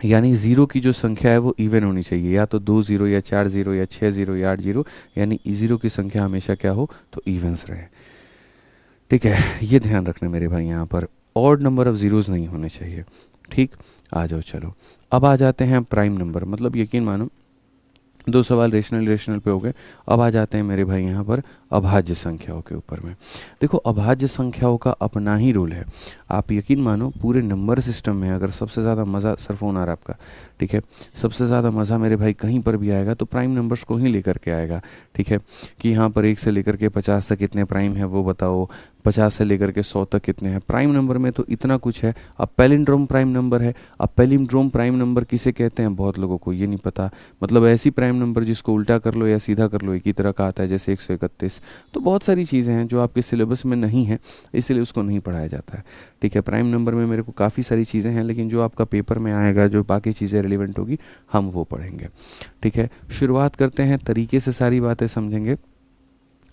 यानी 0 की जो संख्या है वो इवन होनी चाहिए, या तो 2 0 या 4 0 या 6 0 या 8 0, यानी 0 की संख्या हमेशा क्या हो? तो इवन्स रहे, ठीक है। ये ध्यान रखना मेरे भाई, यहाँ पर ऑड नंबर ऑफ जीरोस नहीं होने चाहिए, ठीक। आ जाओ चलो, अब आ जाते हैं प्राइम नंबर। मतलब यकीन मानो 2 सवाल रेशनल पे हो गए। अब आ जाते हैं मेरे भाई यहाँ पर अभाज्य संख्याओं के ऊपर में। देखो अभाज्य संख्याओं का अपना ही रूल है। आप यकीन मानो पूरे नंबर सिस्टम में अगर सबसे ज़्यादा मज़ा, सर फोन आ रहा है आपका, ठीक है, सबसे ज़्यादा मज़ा मेरे भाई कहीं पर भी आएगा तो प्राइम नंबर्स को ही लेकर के आएगा, ठीक है। कि यहाँ पर 1 से लेकर के 50 तक कितने प्राइम है वो बताओ, 50 से लेकर के 100 तक कितने हैं प्राइम नंबर में, तो इतना कुछ है। अब पैलिंड्रोम प्राइम नंबर है। अब पैलिंड्रोम प्राइम नंबर किसे कहते हैं? बहुत लोगों को ये नहीं पता। मतलब ऐसी प्राइम नंबर जिसको उल्टा कर लो या सीधा कर लो एक ही तरह का आता है, जैसे 131। तो बहुत सारी चीज़ें हैं जो आपके सिलेबस में नहीं है, इसलिए उसको नहीं पढ़ाया जाता है, ठीक है। प्राइम नंबर में मेरे को काफ़ी सारी चीज़ें हैं, लेकिन जो आपका पेपर में आएगा, जो बाकी चीज़ें रिलेवेंट होगी, हम वो पढ़ेंगे, ठीक है। शुरुआत करते हैं, तरीके से सारी बातें समझेंगे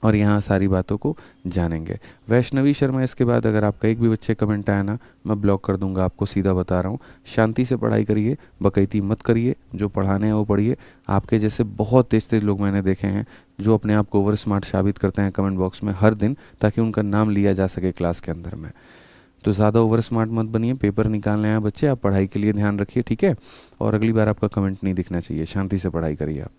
और यहाँ सारी बातों को जानेंगे। वैष्णवी शर्मा, इसके बाद अगर आपका एक भी बच्चे कमेंट आया ना, मैं ब्लॉक कर दूंगा, आपको सीधा बता रहा हूँ। शांति से पढ़ाई करिए, बकैती मत करिए, जो पढ़ाने हैं वो पढ़िए। आपके जैसे बहुत तेज तेज लोग मैंने देखे हैं जो अपने आप को ओवर स्मार्ट साबित करते हैं कमेंट बॉक्स में हर दिन, ताकि उनका नाम लिया जा सके क्लास के अंदर में। तो ज़्यादा ओवर स्मार्ट मत बनिए, पेपर निकालने आए बच्चे, आप पढ़ाई के लिए ध्यान रखिए, ठीक है। और अगली बार आपका कमेंट नहीं दिखना चाहिए, शांति से पढ़ाई करिए, आप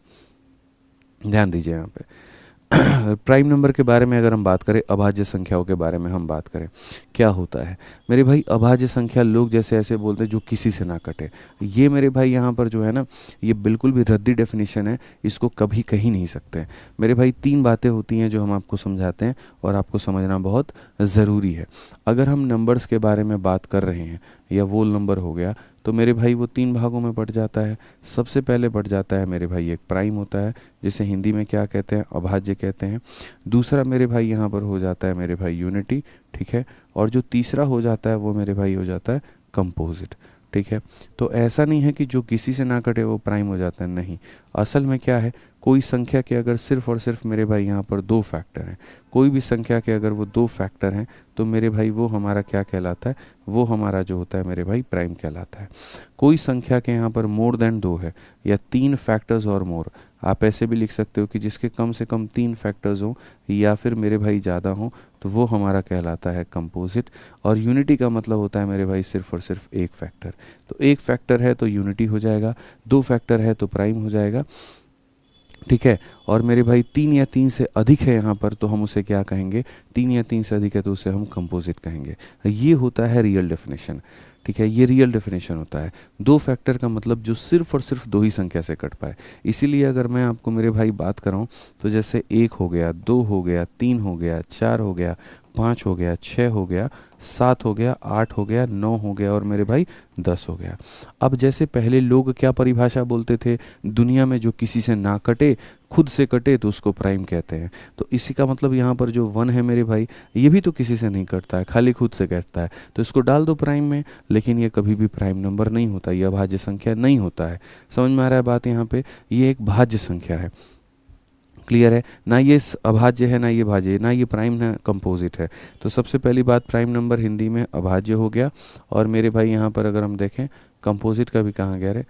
ध्यान दीजिए यहाँ पे। प्राइम नंबर के बारे में अगर हम बात करें, अभाज्य संख्याओं के बारे में हम बात करें, क्या होता है मेरे भाई? अभाज्य संख्या लोग जैसे ऐसे बोलते हैं जो किसी से ना कटे। ये मेरे भाई यहाँ पर जो है ना, ये बिल्कुल भी रद्दी डेफिनेशन है, इसको कभी कह ही नहीं सकते मेरे भाई। 3 बातें होती हैं जो हम आपको समझाते हैं और आपको समझना बहुत ज़रूरी है। अगर हम नंबर्स के बारे में बात कर रहे हैं, या वोल नंबर हो गया, तो मेरे भाई वो 3 भागों में बढ़ जाता है। सबसे पहले बढ़ जाता है मेरे भाई एक प्राइम होता है, जिसे हिंदी में क्या कहते हैं? अभाज्य कहते हैं। दूसरा मेरे भाई यहाँ पर हो जाता है मेरे भाई यूनिटी, ठीक है। और जो तीसरा हो जाता है वो मेरे भाई हो जाता है कंपोजिट, ठीक है। तो ऐसा नहीं है कि जो किसी से ना कटे वो प्राइम हो जाता है, नहीं। असल में क्या है, कोई संख्या के अगर सिर्फ और सिर्फ मेरे भाई यहाँ पर 2 फैक्टर हैं, कोई भी संख्या के अगर वो 2 फैक्टर हैं, तो मेरे भाई वो हमारा क्या कहलाता है? वो हमारा जो होता है मेरे भाई प्राइम कहलाता है। कोई संख्या के यहाँ पर मोर देन 2 है, या 3 फैक्टर्स और मोर, आप ऐसे भी लिख सकते हो कि जिसके कम से कम 3 फैक्टर्स हों या फिर मेरे भाई ज़्यादा हों तो वो हमारा कहलाता है कंपोजिट। और यूनिटी का मतलब होता है मेरे भाई सिर्फ और सिर्फ एक फैक्टर। तो एक फैक्टर है तो यूनिटी हो जाएगा, 2 फैक्टर है तो प्राइम हो जाएगा, ठीक है। और मेरे भाई 3 या 3 से अधिक है यहाँ पर तो हम उसे क्या कहेंगे, 3 या 3 से अधिक है तो उसे हम कंपोजिट कहेंगे। ये होता है रियल डेफिनेशन, ठीक है, ये रियल डेफिनेशन होता है। 2 फैक्टर का मतलब जो सिर्फ और सिर्फ 2 ही संख्या से कट पाए। इसीलिए अगर मैं आपको मेरे भाई बात कराऊँ तो जैसे 1 हो गया, 2 हो गया, 3 हो गया, 4 हो गया, 5 हो गया, 6 हो गया, 7 हो गया, 8 हो गया, 9 हो गया और मेरे भाई 10 हो गया। अब जैसे पहले लोग क्या परिभाषा बोलते थे, दुनिया में जो किसी से ना कटे, खुद से कटे तो उसको प्राइम कहते हैं। तो इसी का मतलब यहाँ पर जो 1 है मेरे भाई, ये भी तो किसी से नहीं कटता है, खाली खुद से कटता है, तो इसको डाल दो प्राइम में। लेकिन ये कभी भी प्राइम नंबर नहीं होता, ये अभाज्य संख्या नहीं होता है। समझ में आ रहा है बात यहाँ पे, ये एक भाज्य संख्या है। क्लियर है ना, ये अभाज्य है ना ये भाज्य है, ना ये प्राइम ना कंपोजिट है। तो सबसे पहली बात, प्राइम नंबर हिंदी में अभाज्य हो गया। और मेरे भाई यहाँ पर अगर हम देखें कंपोजिट का भी कहाँ गया रे,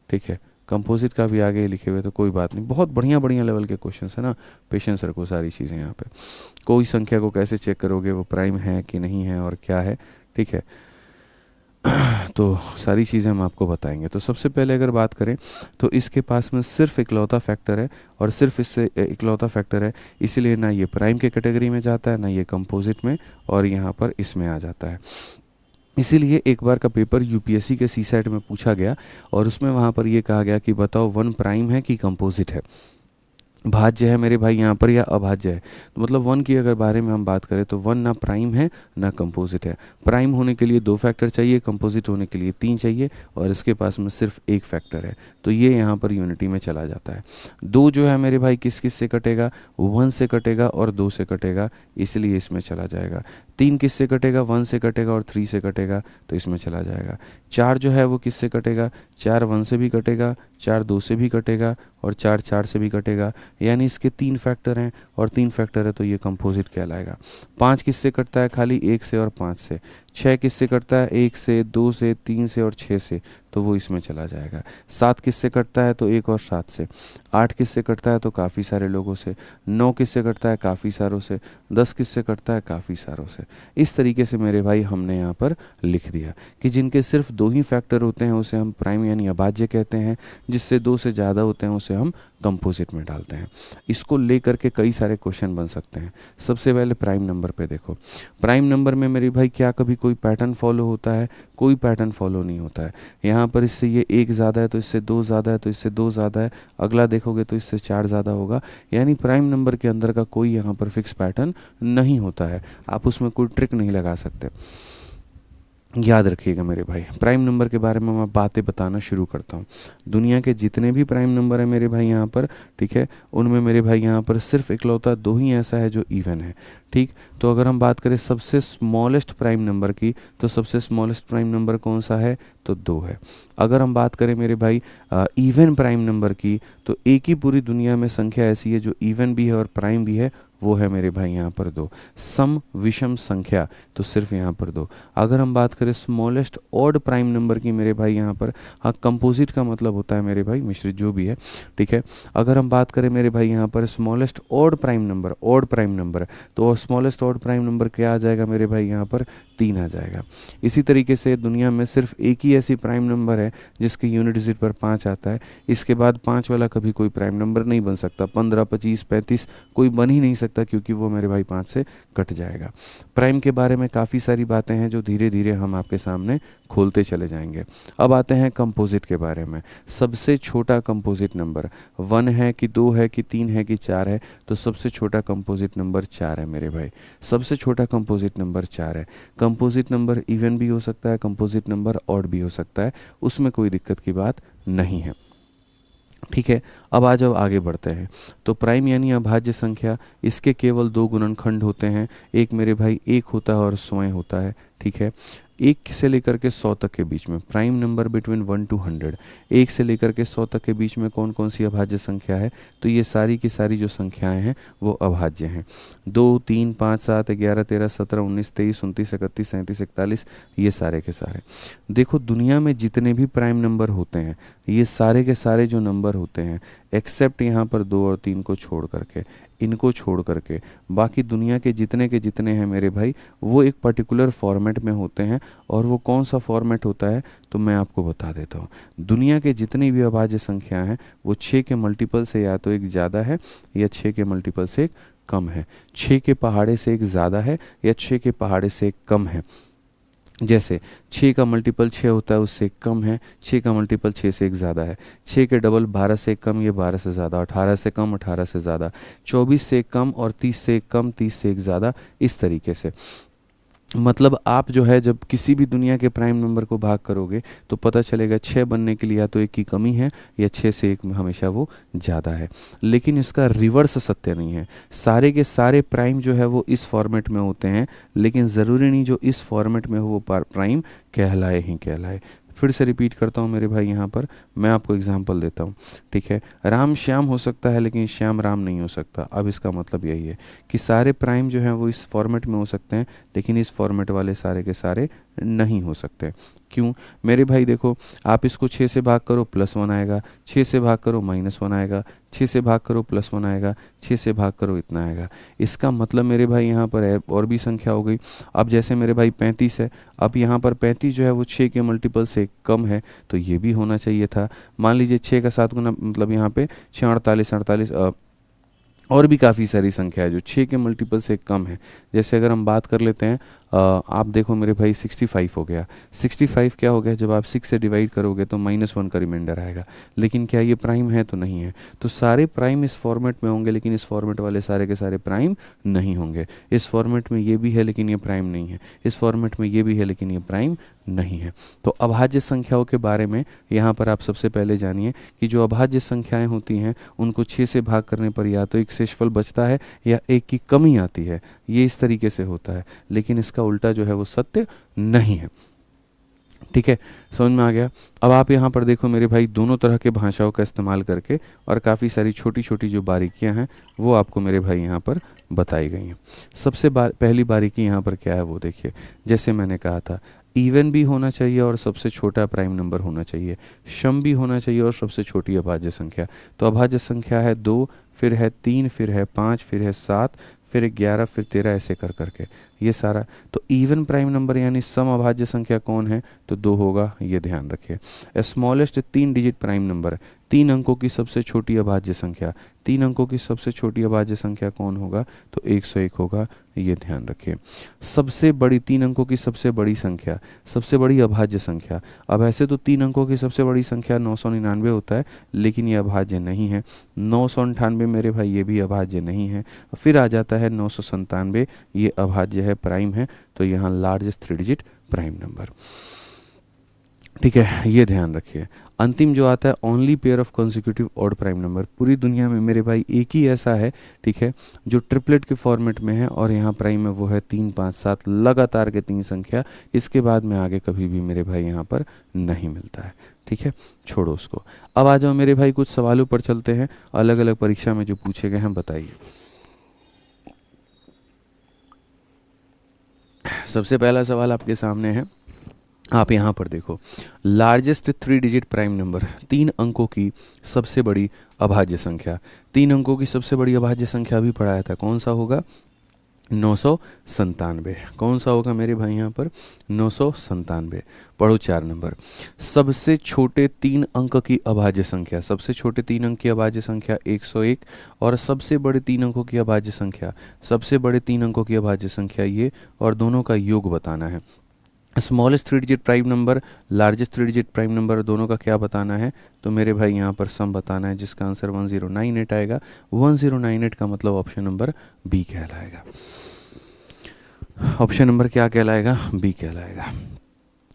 ठीक है, कंपोजिट का भी आगे लिखे हुए, तो कोई बात नहीं, बहुत बढ़िया बढ़िया लेवल के क्वेश्चन है ना, पेशेंस रखो सारी चीज़ें यहाँ पे। कोई संख्या को कैसे चेक करोगे वो प्राइम है कि नहीं है और क्या है, ठीक है, तो सारी चीज़ें हम आपको बताएंगे। तो सबसे पहले अगर बात करें तो इसके पास में सिर्फ इकलौता फैक्टर है और सिर्फ इससे इकलौता फैक्टर है, इसीलिए ना ये प्राइम के कैटेगरी में जाता है ना ये कंपोजिट में, और यहाँ पर इसमें आ जाता है। इसीलिए एक बार का पेपर यूपीएससी के सीसेट में पूछा गया और उसमें वहाँ पर ये कहा गया कि बताओ 1 प्राइम है कि कंपोजिट है, भाज्य है मेरे भाई यहाँ पर या अभाज्य है। तो मतलब 1 की अगर बारे में हम बात करें तो 1 ना प्राइम है ना कंपोजिट है। प्राइम होने के लिए 2 फैक्टर चाहिए, कंपोजिट होने के लिए 3 चाहिए, और इसके पास में सिर्फ 1 फैक्टर है, तो ये यहाँ पर यूनिटी में चला जाता है। 2 जो है मेरे भाई किस किस से कटेगा, 1 से कटेगा और 2 से कटेगा, इसलिए इसमें चला जाएगा। 3 किस से कटेगा, 1 से कटेगा और 3 से कटेगा, तो इसमें चला जाएगा। 4 जो है वो किस से कटेगा, 4 1 से भी कटेगा, 4 2 से भी कटेगा और 4 4 से भी कटेगा, यानी इसके 3 फैक्टर हैं और 3 फैक्टर है तो ये कंपोजिट कहलाएगा। 5 किससे कटता है, खाली 1 से और 5 से। 6 किससे कटता है, 1 से, 2 से, 3 से और 6 से, तो वो इसमें चला जाएगा। 7 किससे कटता है, तो 1 और 7 से। 8 किससे कटता है, तो काफ़ी सारे लोगों से। 9 किससे कटता है, काफ़ी सारों से। 10 किससे कटता है, काफ़ी सारों से। इस तरीके से मेरे भाई हमने यहाँ पर लिख दिया कि जिनके सिर्फ 2 ही फैक्टर होते हैं उसे हम प्राइम यानी अभाज्य कहते हैं, जिससे 2 से ज़्यादा होते हैं उसे हम कंपोजिट में डालते हैं। इसको लेकर के कई सारे क्वेश्चन बन सकते हैं। सबसे पहले प्राइम नंबर पे देखो, प्राइम नंबर में मेरे भाई क्या कभी कोई पैटर्न फॉलो होता है, कोई पैटर्न फॉलो नहीं होता है। यहाँ पर इससे ये 1 ज़्यादा है तो इससे 2 ज़्यादा है, तो इससे 2 ज़्यादा है, अगला देखोगे तो इससे 4 ज़्यादा होगा, यानी प्राइम नंबर के अंदर का कोई यहाँ पर फिक्स पैटर्न नहीं होता है, आप उसमें कोई ट्रिक नहीं लगा सकते। याद रखिएगा मेरे भाई, प्राइम नंबर के बारे में मैं बातें बताना शुरू करता हूँ। दुनिया के जितने भी प्राइम नंबर है मेरे भाई यहाँ पर, ठीक है, उनमें मेरे भाई यहाँ पर सिर्फ इकलौता 2 ही ऐसा है जो इवन है, ठीक। तो अगर हम बात करें सबसे स्मॉलेस्ट प्राइम नंबर की, तो सबसे स्मॉलेस्ट प्राइम नंबर कौन सा है, तो 2 है। अगर हम बात करें मेरे भाई इवन प्राइम नंबर की, तो एक ही पूरी दुनिया में संख्या ऐसी है जो इवन भी है और प्राइम भी है, वो है मेरे भाई यहाँ पर 2। सम विषम संख्या, तो सिर्फ यहाँ पर 2। अगर हम बात करें स्मॉलेस्ट ऑड प्राइम नंबर की मेरे भाई यहाँ पर, हाँ कंपोजिट का मतलब होता है मेरे भाई मिश्रित जो भी है, ठीक है। अगर हम बात करें मेरे भाई यहाँ पर smallest odd prime number, odd prime number, तो स्मॉलेस्ट ऑड प्राइम नंबर क्या आ जाएगा मेरे भाई यहाँ पर, 3 आ जाएगा। इसी तरीके से दुनिया में सिर्फ एक ही ऐसी प्राइम नंबर है जिसके यूनिट डिजिट पर 5 आता है, इसके बाद 5 वाला कभी कोई प्राइम नंबर नहीं बन सकता। 15, 25, 35 कोई बन ही नहीं सकता, क्योंकि वो मेरे भाई 5 से कट जाएगा। प्राइम के बारे में काफ़ी सारी बातें हैं जो धीरे धीरे हम आपके सामने खोलते चले जाएंगे। अब आते हैं कंपोजिट के बारे में। सबसे छोटा कंपोजिट नंबर 1 है कि 2 है कि 3 है कि 4 है, तो सबसे छोटा कंपोजिट नंबर 4 है मेरे भाई। सबसे छोटा कंपोजिट नंबर 4 है। कंपोजिट नंबर इवन भी हो सकता है, कंपोजिट नंबर ऑड भी हो सकता है, उसमें कोई दिक्कत की बात नहीं है, ठीक है। अब आ जाओ आगे बढ़ते हैं। तो प्राइम यानी अभाज्य संख्या, इसके केवल 2 गुणनखंड होते हैं, एक मेरे भाई 1 होता है और स्वयं होता है, ठीक है। 1 से लेकर के 100 तक के बीच में, प्राइम नंबर बिटवीन 1 to 100, 1 से लेकर के 100 तक के बीच में कौन कौन सी अभाज्य संख्या है, तो ये सारी की सारी जो संख्याएं हैं वो अभाज्य हैं। 2, 3, 5, 7, 11, 13, 17, 19, 23, 29, 31, 37, 41, ये सारे के सारे। देखो दुनिया में जितने भी प्राइम नंबर होते हैं, ये सारे के सारे जो नंबर होते हैं, एक्सेप्ट यहाँ पर 2 और 3 को छोड़ करके, इनको छोड़ करके, बाकी दुनिया के जितने हैं मेरे भाई, वो एक पर्टिकुलर फॉर्मेट में होते हैं। और वो कौन सा फॉर्मेट होता है तो मैं आपको बता देता हूँ। दुनिया के जितनी भी अभाज्य संख्या हैं वो 6 के मल्टीपल से या तो एक ज़्यादा है या 6 के मल्टीपल से एक कम है, 6 के पहाड़े से एक ज़्यादा है या 6 के पहाड़े से एक कम है। जैसे 6 का मल्टीपल 6 होता है उससे एक कम है, 6 का मल्टीपल 6 से एक ज़्यादा है, 6 के डबल 12 से एक कम, ये 12 से ज़्यादा, 18 से कम, 18 से ज़्यादा, 24 से एक कम और 30 से एक कम, 30 से एक ज़्यादा, इस तरीके से। मतलब आप जो है जब किसी भी दुनिया के प्राइम नंबर को भाग करोगे तो पता चलेगा 6 बनने के लिए या तो 1 की कमी है या 6 से 1 में हमेशा वो ज़्यादा है। लेकिन इसका रिवर्स सत्य नहीं है। सारे के सारे प्राइम जो है वो इस फॉर्मेट में होते हैं, लेकिन ज़रूरी नहीं जो इस फॉर्मेट में हो वो प्राइम कहलाए ही कहलाए। फिर से रिपीट करता हूँ मेरे भाई, यहाँ पर मैं आपको एग्जांपल देता हूँ, ठीक है। राम श्याम हो सकता है लेकिन श्याम राम नहीं हो सकता। अब इसका मतलब यही है कि सारे प्राइम जो हैं वो इस फॉर्मेट में हो सकते हैं, लेकिन इस फॉर्मेट वाले सारे के सारे नहीं हो सकते। क्यों मेरे भाई? देखो आप इसको 6 से भाग करो +1 आएगा, 6 से भाग करो -1 आएगा, 6 से भाग करो +1 आएगा, 6 से भाग करो इतना आएगा। इसका मतलब मेरे भाई यहाँ पर और भी संख्या हो गई। अब जैसे मेरे भाई 35 है, अब यहाँ पर 35 जो है वो 6 के मल्टीपल से कम है, तो ये भी होना चाहिए था। मान लीजिए 6 का 7 गुना, मतलब यहाँ पे 6, 48, और भी काफ़ी सारी संख्या है जो 6 के मल्टीपल से कम है। जैसे अगर हम बात कर लेते हैं, आप देखो मेरे भाई 65 हो गया। 65 क्या हो गया? जब आप 6 से डिवाइड करोगे तो -1 का रिमाइंडर आएगा। लेकिन क्या ये प्राइम है? तो नहीं है। तो सारे प्राइम इस फॉर्मेट में होंगे, लेकिन इस फॉर्मेट वाले सारे के सारे प्राइम नहीं होंगे। इस फॉर्मेट में ये भी है लेकिन ये प्राइम नहीं है, इस फॉर्मेट में ये भी है लेकिन ये प्राइम नहीं है। तो अभाज्य संख्याओं के बारे में यहाँ पर आप सबसे पहले जानिए कि जो अभाज्य संख्याएं होती हैं उनको 6 से भाग करने पर या तो एक शेषफल बचता है या 1 की कमी आती है। ये इस तरीके से होता है, लेकिन इसका उल्टा जो है वो सत्य नहीं है। ठीक है, समझ में आ गया? अब आप यहाँ पर देखो मेरे भाई, दोनों तरह के भाषाओं का इस्तेमाल करके और काफ़ी सारी छोटी छोटी जो बारीकियाँ हैं वो आपको मेरे भाई यहाँ पर बताई गई हैं। सबसे पहली बारीकी यहाँ पर क्या है वो देखिए। जैसे मैंने कहा था, इवन भी होना चाहिए और सबसे छोटा प्राइम नंबर होना चाहिए, सम भी होना चाहिए और सबसे छोटी अभाज्य संख्या। तो अभाज्य संख्या है 2, फिर है 3, फिर है 5, फिर है 7, फिर 11, फिर 13, ऐसे कर करके ये सारा। तो इवन प्राइम नंबर यानी सम अभाज्य संख्या कौन है? तो 2 होगा, ये ध्यान रखिए। स्मॉलेस्ट 3 डिजिट प्राइम नंबर, 3 अंकों की सबसे छोटी अभाज्य संख्या, 3 अंकों की सबसे छोटी अभाज्य संख्या कौन होगा? तो 101 होगा, ये ध्यान रखिए। सबसे बड़ी 3 अंकों की सबसे बड़ी संख्या, सबसे बड़ी अभाज्य संख्या। अब ऐसे तो 3 अंकों की सबसे बड़ी संख्या 999 होता है, लेकिन ये अभाज्य नहीं है। 998 मेरे भाई ये भी अभाज्य नहीं है। फिर आ जाता है 997, ये अभाज्य है, प्राइम है। तो यहाँ लार्जेस्ट 3 डिजिट प्राइम नंबर। ठीक है, ये ध्यान रखिए। अंतिम जो आता है only pair of consecutive odd prime number. पूरी दुनिया में मेरे भाई एक ही ऐसा है, ठीक है, जो ट्रिपलेट के फॉर्मेट में है और यहाँ प्राइम है वो है 3, 5, 7 लगातार के 3 संख्या। इसके बाद में आगे कभी भी मेरे भाई यहाँ पर नहीं मिलता है। ठीक है, छोड़ो उसको। अब आ जाओ मेरे भाई, कुछ सवालों पर चलते हैं, अलग अलग परीक्षा में जो पूछे गए हैं बताइए। सबसे पहला सवाल आपके सामने है, आप यहाँ पर देखो, लार्जेस्ट 3 डिजिट प्राइम नंबर, 3 अंकों की सबसे बड़ी अभाज्य संख्या। 3 अंकों की सबसे बड़ी अभाज्य संख्या भी पढ़ाया था, कौन सा होगा? 997। कौन सा होगा मेरे भाई यहाँ पर? 997। पढ़ो 4 नंबर। सबसे छोटे 3 अंक की अभाज्य संख्या, सबसे छोटे 3 अंक की अभाज्य संख्या 101 और सबसे बड़े 3 अंकों की अभाज्य संख्या, सबसे बड़े 3 अंकों की अभाज्य संख्या ये, और दोनों का योग बताना है। Smallest 3 digit prime number, largest 3 digit prime number, दोनों का क्या बताना है? तो मेरे भाई यहाँ पर सम बताना है, जिसका आंसर 1098 आएगा। 1098 का मतलब ऑप्शन नंबर बी कहलाएगा। ऑप्शन नंबर क्या कहलाएगा? बी कहलाएगा।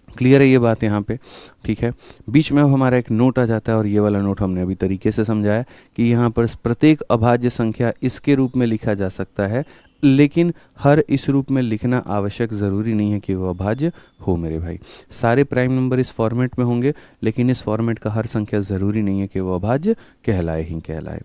क्लियर है ये बात यहाँ पे? ठीक है। बीच में अब हमारा एक नोट आ जाता है, और ये वाला नोट हमने अभी तरीके से समझाया कि यहाँ पर प्रत्येक अभाज्य संख्या इसके रूप में लिखा जा सकता है, लेकिन हर इस रूप में लिखना आवश्यक ज़रूरी नहीं है कि वो अभाज्य हो मेरे भाई। सारे प्राइम नंबर इस फॉर्मेट में होंगे, लेकिन इस फॉर्मेट का हर संख्या ज़रूरी नहीं है कि वो अभाज्य कहलाए ही कहलाए।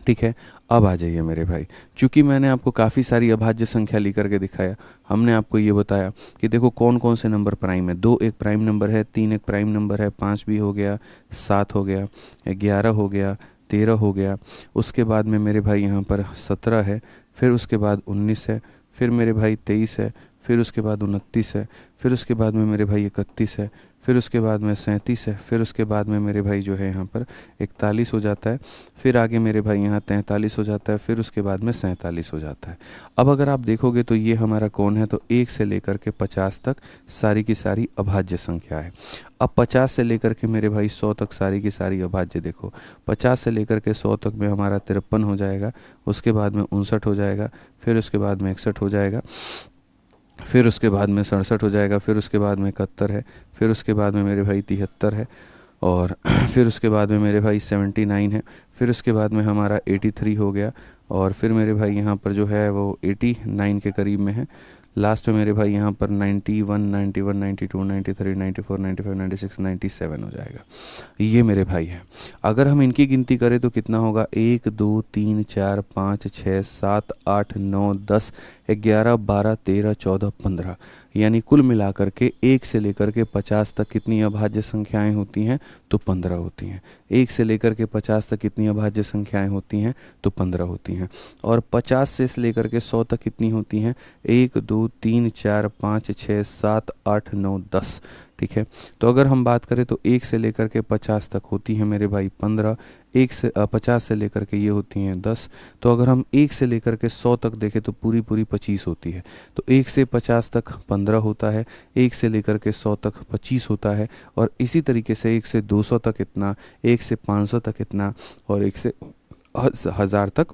ठीक है, अब आ जाइए मेरे भाई। चूंकि मैंने आपको काफ़ी सारी अभाज्य संख्या लिख के दिखाया, हमने आपको ये बताया कि देखो कौन कौन से नंबर प्राइम है। 2 एक प्राइम नंबर है, 3 एक प्राइम नंबर है, 5 भी हो गया, 7 हो गया, 11 हो गया, 13 हो गया। उसके बाद में मेरे भाई यहाँ पर 17 है, फिर उसके बाद 19 है, फिर मेरे भाई 23 है, फिर उसके बाद 29 है, फिर उसके बाद में मेरे भाई 31 है, फिर उसके बाद में 37 है, फिर उसके बाद में मेरे भाई जो है यहाँ पर 41 हो जाता है, फिर आगे मेरे भाई यहाँ 43 हो जाता है, फिर उसके बाद में 47 हो जाता है। अब अगर आप देखोगे तो ये हमारा कौन है, तो 1 से लेकर के 50 तक सारी की सारी अभाज्य संख्या है। अब 50 से लेकर के मेरे भाई 100 तक सारी की सारी अभाज्य देखो। 50 से लेकर के 100 तक में हमारा 53 हो जाएगा, उसके बाद में 59 हो जाएगा, फिर उसके बाद में 61 हो जाएगा, फिर उसके बाद में 67 हो जाएगा, फिर उसके बाद में 71 है, फिर उसके बाद में मेरे भाई 73 है, और फिर उसके बाद में मेरे भाई 79 है, फिर उसके बाद में हमारा 83 हो गया, और फिर मेरे भाई यहाँ पर जो है वो 89 के करीब में है। लास्ट में मेरे भाई यहाँ पर 91, 91, 92, 93, 94, 95, 96, 97 हो जाएगा। ये मेरे भाई है। अगर हम इनकी गिनती करें तो कितना होगा, 1 2 3 4 5 6 7 8 9 10 11 12 13 14 15, यानी कुल मिलाकर के 1 से लेकर के 50 तक कितनी अभाज्य संख्याएं होती हैं, तो 15 होती हैं। 1 से लेकर के 50 तक कितनी अभाज्य संख्याएं होती हैं, तो 15 होती हैं। और 50 से लेकर के 100 तक कितनी होती हैं, 1 2 3 4 5 6 7 8 9 10। ठीक है, तो अगर हम बात करें तो 1 से लेकर के 50 तक होती हैं मेरे भाई 15, 50 से लेकर के ये होती हैं 10। तो अगर हम 1 से लेकर के 100 तक देखें तो पूरी पूरी 25 होती है। तो 1 से 50 तक 15 होता है, 1 से लेकर के 100 तक 25 होता है, और इसी तरीके से 1 से 200 तक इतना, 1 से 500 तक इतना, और 1 से 1000 तक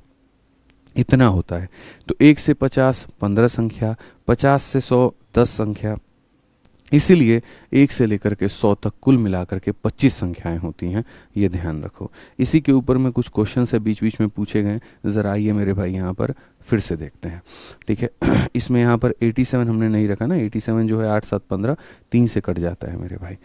इतना होता है। तो 1 से 50 15 संख्या, 50 से 100 10 संख्या, इसीलिए 1 से लेकर के 100 तक कुल मिलाकर के 25 संख्याएं होती हैं, ये ध्यान रखो। इसी के ऊपर में कुछ क्वेश्चन से बीच बीच में पूछे गए, ज़रा आइए मेरे भाई यहाँ पर फिर से देखते हैं। ठीक है, इसमें यहाँ पर 87 हमने नहीं रखा ना, 87 जो है 8 7 15 3 से कट जाता है मेरे भाई।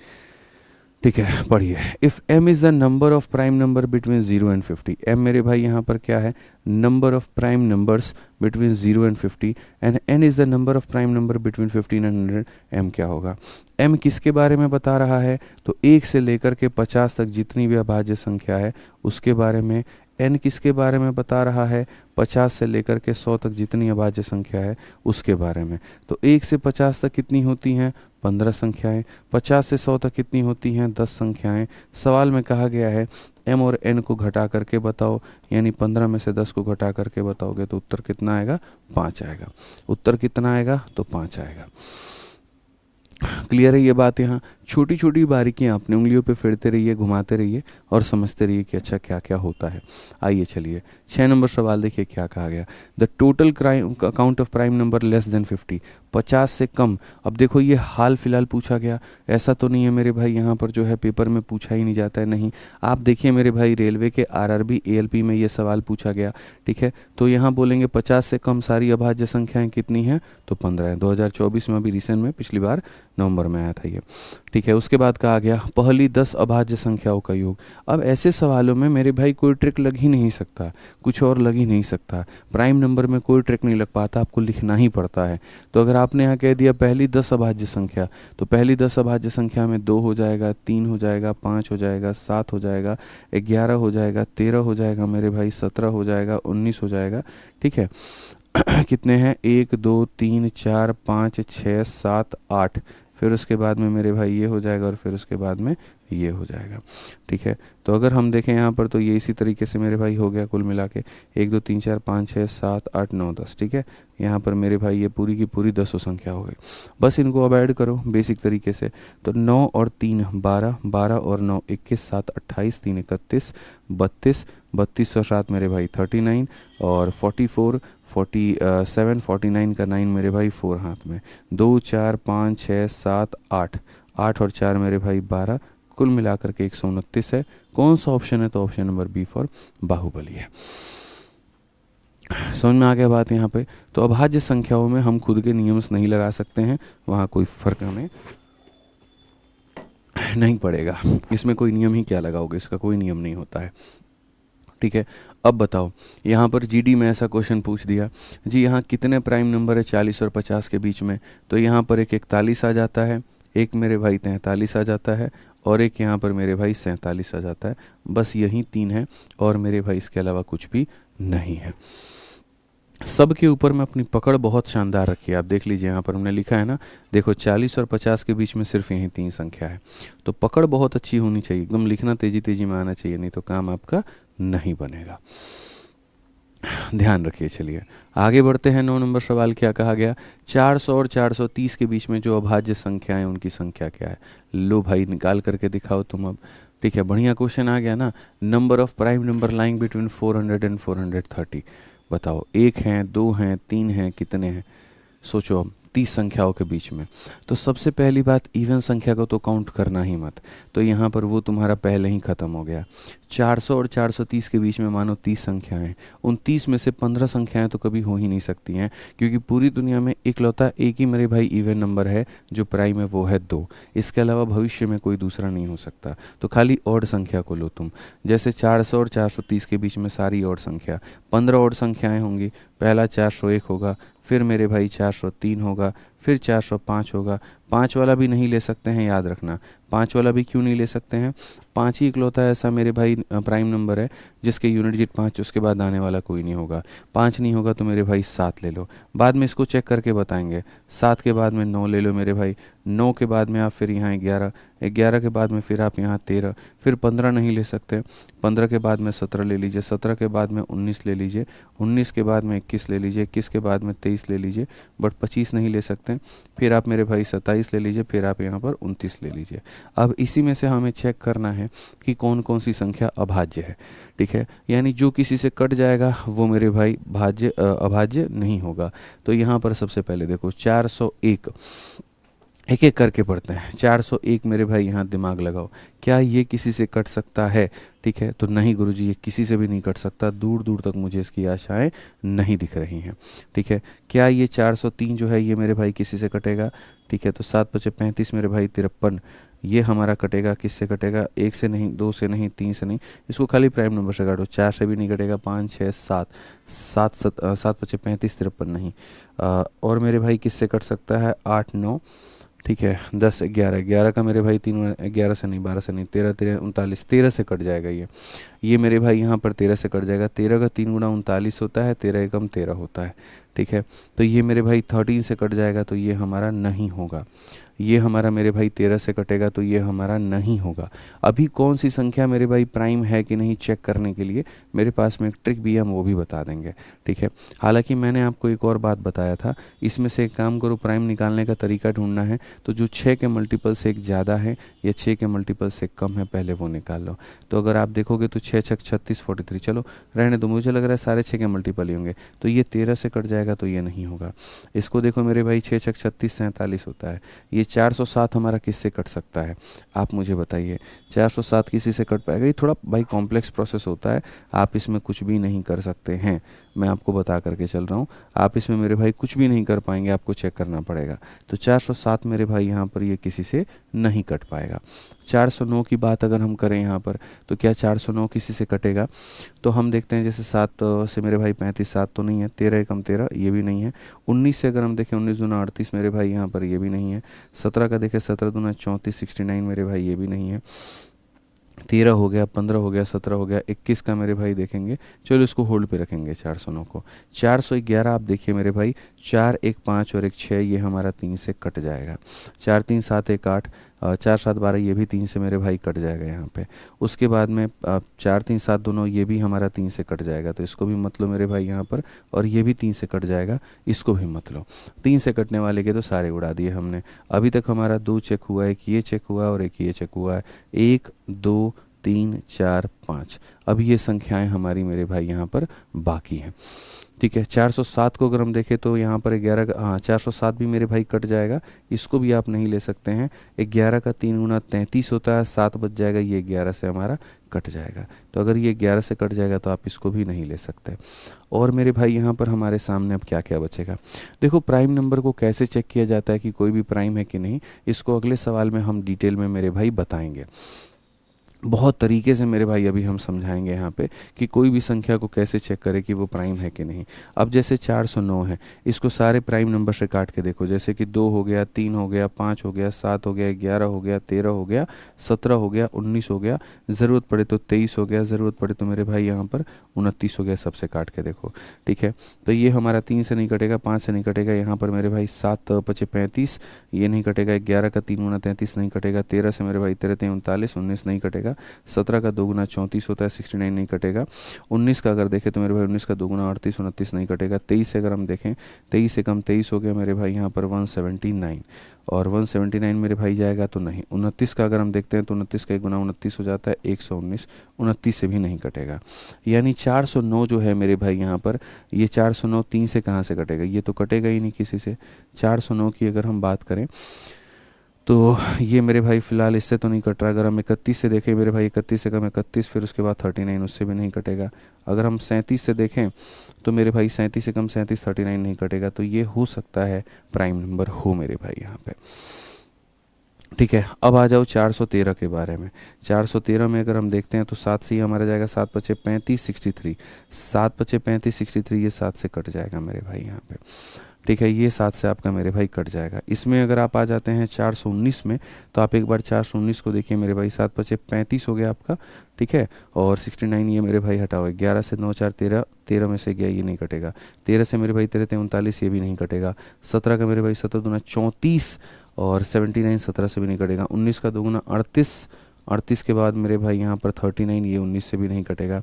ठीक है, पढ़िए। If m is the number of prime number between 0 and 50, m मेरे भाई यहाँ पर क्या है, number of prime numbers between 0 and 50, and n is the number of prime number between 15 and 100, m क्या होगा। m किसके बारे में बता रहा है, तो 1 से लेकर के 50 तक जितनी भी अभाज्य संख्या है उसके बारे में। n किसके बारे में बता रहा है, 50 से लेकर के 100 तक जितनी अभाज्य संख्या है उसके बारे में। तो 1 से 50 तक कितनी होती हैं, 15 संख्याएं, 50 से 100 तक कितनी होती हैं, 10 संख्याएं। सवाल में कहा गया है m और n को घटा करके बताओ, यानी 15 में से 10 को घटा करके बताओगे तो उत्तर कितना आएगा, 5 आएगा। उत्तर कितना आएगा, तो 5 आएगा। क्लियर है ये बात। यहाँ छोटी छोटी बारीकियाँ अपने उंगलियों पे फेरते रहिए, घुमाते रहिए और समझते रहिए कि अच्छा क्या क्या होता है। आइए चलिए 6 नंबर सवाल देखिए क्या कहा गया। The total account of prime number less than 50, 50 से कम। अब देखो ये हाल फिलहाल पूछा गया, ऐसा तो नहीं है मेरे भाई यहाँ पर जो है पेपर में पूछा ही नहीं जाता है, नहीं। आप देखिए मेरे भाई रेलवे के RRB ALP में ये सवाल पूछा गया। ठीक है, तो यहाँ बोलेंगे 50 से कम सारी अभाज्य संख्याएं कितनी हैं, तो 15 है। 2024 में अभी रिसेंट में, पिछली बार नवंबर में आया था ये। ठीक है, उसके बाद कहा गया पहली 10 अभाज्य संख्याओं का योग। अब ऐसे सवालों में मेरे भाई कोई ट्रिक लग ही नहीं सकता, कुछ और लग ही नहीं सकता। प्राइम नंबर में कोई ट्रिक नहीं लग पाता, आपको लिखना ही पड़ता है। तो अगर आपने यहाँ कह दिया पहली 10 अभाज्य संख्या, तो पहली 10 अभाज्य संख्या में 2 हो जाएगा, 3 हो जाएगा, 5 हो जाएगा, 7 हो जाएगा, 11 हो जाएगा, 13 हो जाएगा मेरे भाई, 17 हो जाएगा, 19 हो जाएगा। ठीक है, कितने हैं, 1 2 3 4 5 6 7 8, फिर उसके बाद में मेरे भाई ये हो जाएगा, और फिर उसके बाद में ये हो जाएगा। ठीक है, तो अगर हम देखें यहाँ पर तो ये इसी तरीके से मेरे भाई हो गया कुल मिला के 1 2 3 4 5 6 7 8 9 10। ठीक है, यहाँ पर मेरे भाई ये पूरी की पूरी 10 संख्या हो गई। बस इनको अब ऐड करो बेसिक तरीके से। तो 9 और 3 12, 12 और 9 21, 7 28, 3 31, 32, 32 और 7 मेरे भाई 39, और 44 47 49 का 9 मेरे भाई 4 हाथ में, 2 4 5 6 7 8, 8 और 4 मेरे भाई 12, कुल मिलाकर के 129 है। कौन सा ऑप्शन है, तो option number B for Baahubali है। समझ में आ गया बात यहाँ पे। तो अभाज्य संख्याओं में हम खुद के नियम नहीं लगा सकते हैं, वहाँ कोई फर्क हमें नहीं पड़ेगा। इसमें कोई नियम ही क्या लगाओगे, इसका कोई नियम नहीं होता है, ठीक है। अब बताओ, यहाँ पर जीडी में ऐसा क्वेश्चन पूछ दिया जी, यहाँ कितने प्राइम नंबर है 40 और 50 के बीच में, तो यहाँ पर एक 41 आ जाता है, एक मेरे भाई 43 आ जाता है, और एक यहाँ पर मेरे भाई 47 आ जाता है। बस यही 3 है, और मेरे भाई इसके अलावा कुछ भी नहीं है। सब के ऊपर में अपनी पकड़ बहुत शानदार रखी है। आप देख लीजिए, यहाँ पर हमने लिखा है ना, देखो 40 और 50 के बीच में सिर्फ यही 3 संख्या है, तो पकड़ बहुत अच्छी होनी चाहिए, एकदम लिखना तेजी तेजी में आना चाहिए, नहीं तो काम आपका नहीं बनेगा, ध्यान रखिए। चलिए आगे बढ़ते हैं। 9 नंबर सवाल क्या कहा गया, 400 और 430 के बीच में जो अभाज्य संख्या है उनकी संख्या क्या है। लो भाई निकाल करके दिखाओ तुम अब, ठीक है। बढ़िया क्वेश्चन आ गया ना। Number of prime number lying between 400 and 430। बताओ, 1 हैं, 2 हैं, 3 हैं, कितने हैं, सोचो अब 30 संख्याओं के बीच में। तो सबसे पहली बात, इवन संख्या को तो काउंट करना ही मत, तो यहाँ पर वो तुम्हारा पहले ही ख़त्म हो गया। 400 और 430 के बीच में मानो 30 संख्याएं, उन 30 में से 15 संख्याएं तो कभी हो ही नहीं सकती हैं, क्योंकि पूरी दुनिया में इकलौता एक ही मेरे भाई इवन नंबर है जो प्राइम है, वो है 2। इसके अलावा भविष्य में कोई दूसरा नहीं हो सकता। तो खाली ऑड संख्या को लो तुम, जैसे 400 और 430 के बीच में सारी ऑड संख्या, 15 ऑड संख्याएँ होंगी। पहला 401 होगा, फिर मेरे भाई 403 होगा, फिर 405 होगा। 5 वाला भी नहीं ले सकते हैं, याद रखना। 5 वाला भी क्यों नहीं ले सकते हैं, 5 ही इकलौता ऐसा मेरे भाई प्राइम नंबर है जिसके यूनिट डिजिट 5, उसके बाद आने वाला कोई नहीं होगा। 5 नहीं होगा तो मेरे भाई 7 ले लो, बाद में इसको चेक करके बताएंगे। 7 के बाद में 9 ले लो मेरे भाई, 9 के बाद में आप फिर यहाँ 11, 11 के बाद में फिर आप यहाँ 13, फिर 15 नहीं ले सकते, 15 के बाद में 17 ले लीजिए, 17 के बाद में 19 ले लीजिए, 19 के बाद में 21 ले लीजिए, 21 के बाद में 23 ले लीजिए, बट 25 नहीं ले सकते। फिर आप मेरे भाई 27 ले लीजिए, फिर आप यहाँ पर 29 ले लीजिए। अब इसी में से हमें चेक करना है कि कौन कौन सी संख्या अभाज्य है, ठीक है। यानी जो किसी से कट जाएगा वो मेरे भाई अभाज्य नहीं होगा। तो यहाँ पर सबसे पहले देखो 401, एक एक करके पढ़ते हैं। 401 मेरे भाई, यहाँ दिमाग लगाओ, क्या ये किसी से कट सकता है, ठीक है। तो नहीं गुरुजी, ये किसी से भी नहीं कट सकता, दूर दूर तक मुझे इसकी आशाएं नहीं दिख रही हैं, ठीक है। क्या ये 403 जो है ये मेरे भाई किसी से कटेगा, ठीक है। तो 7 × 5 = 35 मेरे भाई 53, ये हमारा कटेगा, किससे कटेगा, 1 से नहीं, 2 से नहीं, 3 से नहीं, इसको खाली प्राइम नंबर से काटो। 4 से भी नहीं कटेगा, 5 6 7, 7 × 5 = 35, 53 नहीं। और मेरे भाई किससे कट सकता है, 8 9, ठीक है, 10 11, 11 का मेरे भाई 3, 11 से नहीं, 12 से नहीं, 13 13 39, 13 से कट जाएगा ये मेरे भाई यहाँ पर 13 से कट जाएगा। 13 का 3 × 39 होता है, 13 एकम 13 होता है, ठीक है। तो ये मेरे भाई 13 से कट जाएगा, तो ये हमारा नहीं होगा। ये हमारा मेरे भाई 13 से कटेगा, तो ये हमारा नहीं होगा। अभी कौन सी संख्या मेरे भाई प्राइम है कि नहीं चेक करने के लिए मेरे पास में एक ट्रिक भी है, हम वो भी बता देंगे, ठीक है। हालांकि मैंने आपको एक और बात बताया था, इसमें से एक काम करो, प्राइम निकालने का तरीका ढूंढना है, तो जो 6 के मल्टीपल से एक ज़्यादा है या 6 के मल्टीपल से कम है, पहले वो निकाल लो। तो अगर आप देखोगे तो 6 6 36 43, चलो रहने दो, मुझे लग रहा है सारे 6 के मल्टीपल ही होंगे, तो ये 13 से कट जाएगा, तो ये नहीं होगा। इसको देखो मेरे भाई, 6 6 36 47 होता है। ये 407 हमारा किससे कट सकता है, आप मुझे बताइए। 407 किसी से कट पाएगा, ये थोड़ा भाई कॉम्प्लेक्स प्रोसेस होता है, आप इसमें कुछ भी नहीं कर सकते हैं, मैं आपको बता करके चल रहा हूँ। आप इसमें मेरे भाई कुछ भी नहीं कर पाएंगे, आपको चेक करना पड़ेगा। तो 407 मेरे भाई यहाँ पर ये किसी से नहीं कट पाएगा। 409 की बात अगर हम करें यहाँ पर, तो क्या 409 किसी से कटेगा, तो हम देखते हैं जैसे 7 से मेरे भाई 35, 7 तो नहीं है, 13 एकम 13, ये भी नहीं है। 19 से अगर हम देखें, 19 दूना 38 मेरे भाई यहाँ पर, ये भी नहीं है। 17 का देखें, 17 दूना 34, 69 मेरे भाई, ये भी नहीं है। 13 हो गया, 15 हो गया, 17 हो गया, 21 का मेरे भाई देखेंगे, चलो इसको होल्ड पे रखेंगे 409 को। 411 आप देखिए मेरे भाई, 4 1 5 और 1 6, ये हमारा 3 से कट जाएगा। 4 3 7 1 8, 4 7 12, ये भी 3 से मेरे भाई कट जाएगा यहाँ पे। उसके बाद में 4 3 7 दोनों, ये भी हमारा 3 से कट जाएगा, तो इसको भी मत लो मेरे भाई यहाँ पर, और ये भी 3 से कट जाएगा, इसको भी मत लो। 3 से कटने वाले के तो सारे उड़ा दिए हमने। अभी तक हमारा 2 चेक हुआ है, एक ये चेक हुआ और एक ये चेक हुआ है। 1 2 3 4 5, अब ये संख्याएं हमारी मेरे भाई यहाँ पर बाकी हैं। ठीक है। 407 को अगर हम देखें तो यहाँ पर 11 हाँ 407 भी मेरे भाई कट जाएगा, इसको भी आप नहीं ले सकते हैं। 11 का 3 गुना 33 होता है, 7 बच जाएगा, ये 11 से हमारा कट जाएगा। तो अगर ये 11 से कट जाएगा तो आप इसको भी नहीं ले सकते। और मेरे भाई यहाँ पर हमारे सामने अब क्या क्या बचेगा। देखो प्राइम नंबर को कैसे चेक किया जाता है कि कोई भी प्राइम है कि नहीं, इसको अगले सवाल में हम डिटेल में मेरे भाई बताएंगे। बहुत तरीके से मेरे भाई अभी हम समझाएंगे यहाँ पे कि कोई भी संख्या को कैसे चेक करें कि वो प्राइम है कि नहीं। अब जैसे 409 है, इसको सारे प्राइम नंबर से काट के देखो, जैसे कि 2 हो गया, 3 हो गया, 5 हो गया, 7 हो गया, 11 हो गया, 13 हो गया, 17 हो गया, 19 हो गया, ज़रूरत पड़े तो 23 हो गया, ज़रूरत पड़े तो मेरे भाई यहाँ पर 29 हो गया, सबसे काट के देखो। ठीक है, तो ये हमारा 3 से नहीं कटेगा, 5 से नहीं कटेगा, यहाँ पर मेरे भाई 7 5 35, ये नहीं कटेगा। 11 का 3 गुना 33 नहीं कटेगा। 13 से मेरे भाई 13 39, 19 नहीं कटेगा। 17 का 2 गुना 34 होता है, 69 नहीं कटेगा। 19 का अगर देखें तो मेरे भाई 19 का 2 गुना 38, 29 नहीं कटेगा। 23 से अगर हम देखें, 23 से कम 23 हो गया मेरे भाई यहाँ पर 179, और 179 मेरे भाई जाएगा तो नहीं। 29 का अगर हम देखते हैं तो 29 का 1 गुना 29 हो जाता है 119, 29 से भी नहीं कटेगा। यानी 409 जो है मेरे भाई यहाँ पर, ये 409 3 से कहाँ से कटेगा, ये तो कटेगा ही नहीं किसी से। 409 की अगर हम बात करें तो ये मेरे भाई फ़िलहाल इससे तो नहीं कट रहा। अगर हम 31 से देखें मेरे भाई, 31 से कम 31, फिर उसके बाद 39, उससे भी नहीं कटेगा। अगर हम 37 से देखें तो मेरे भाई 37 से कम 37, 39 नहीं कटेगा। तो ये हो सकता है प्राइम नंबर हो मेरे भाई यहाँ पे। ठीक है, अब आ जाओ 413 के बारे में। 413 में अगर हम देखते हैं तो 7 से ही हमारा जाएगा, 7 पचे 35 63, 7 पचे 35 63, ये 7 से कट जाएगा मेरे भाई यहाँ पे। ठीक है, ये 7 से आपका मेरे भाई कट जाएगा। इसमें अगर आप आ जाते हैं 419 में, तो आप एक बार 419 को देखिए मेरे भाई, 7 पचे 35 हो गया आपका। ठीक है, और 69 ये मेरे भाई हटाओ। 11 से 9 4 13, 13 में से गया, ये नहीं कटेगा। 13 से मेरे भाई 13 39, ये भी नहीं कटेगा। 17 का मेरे भाई 17 दूना 34, और 79 17 से भी नहीं कटेगा। 19 का 2 गुना 38, 38 के बाद मेरे भाई यहाँ पर 39, ये 19 से भी नहीं कटेगा।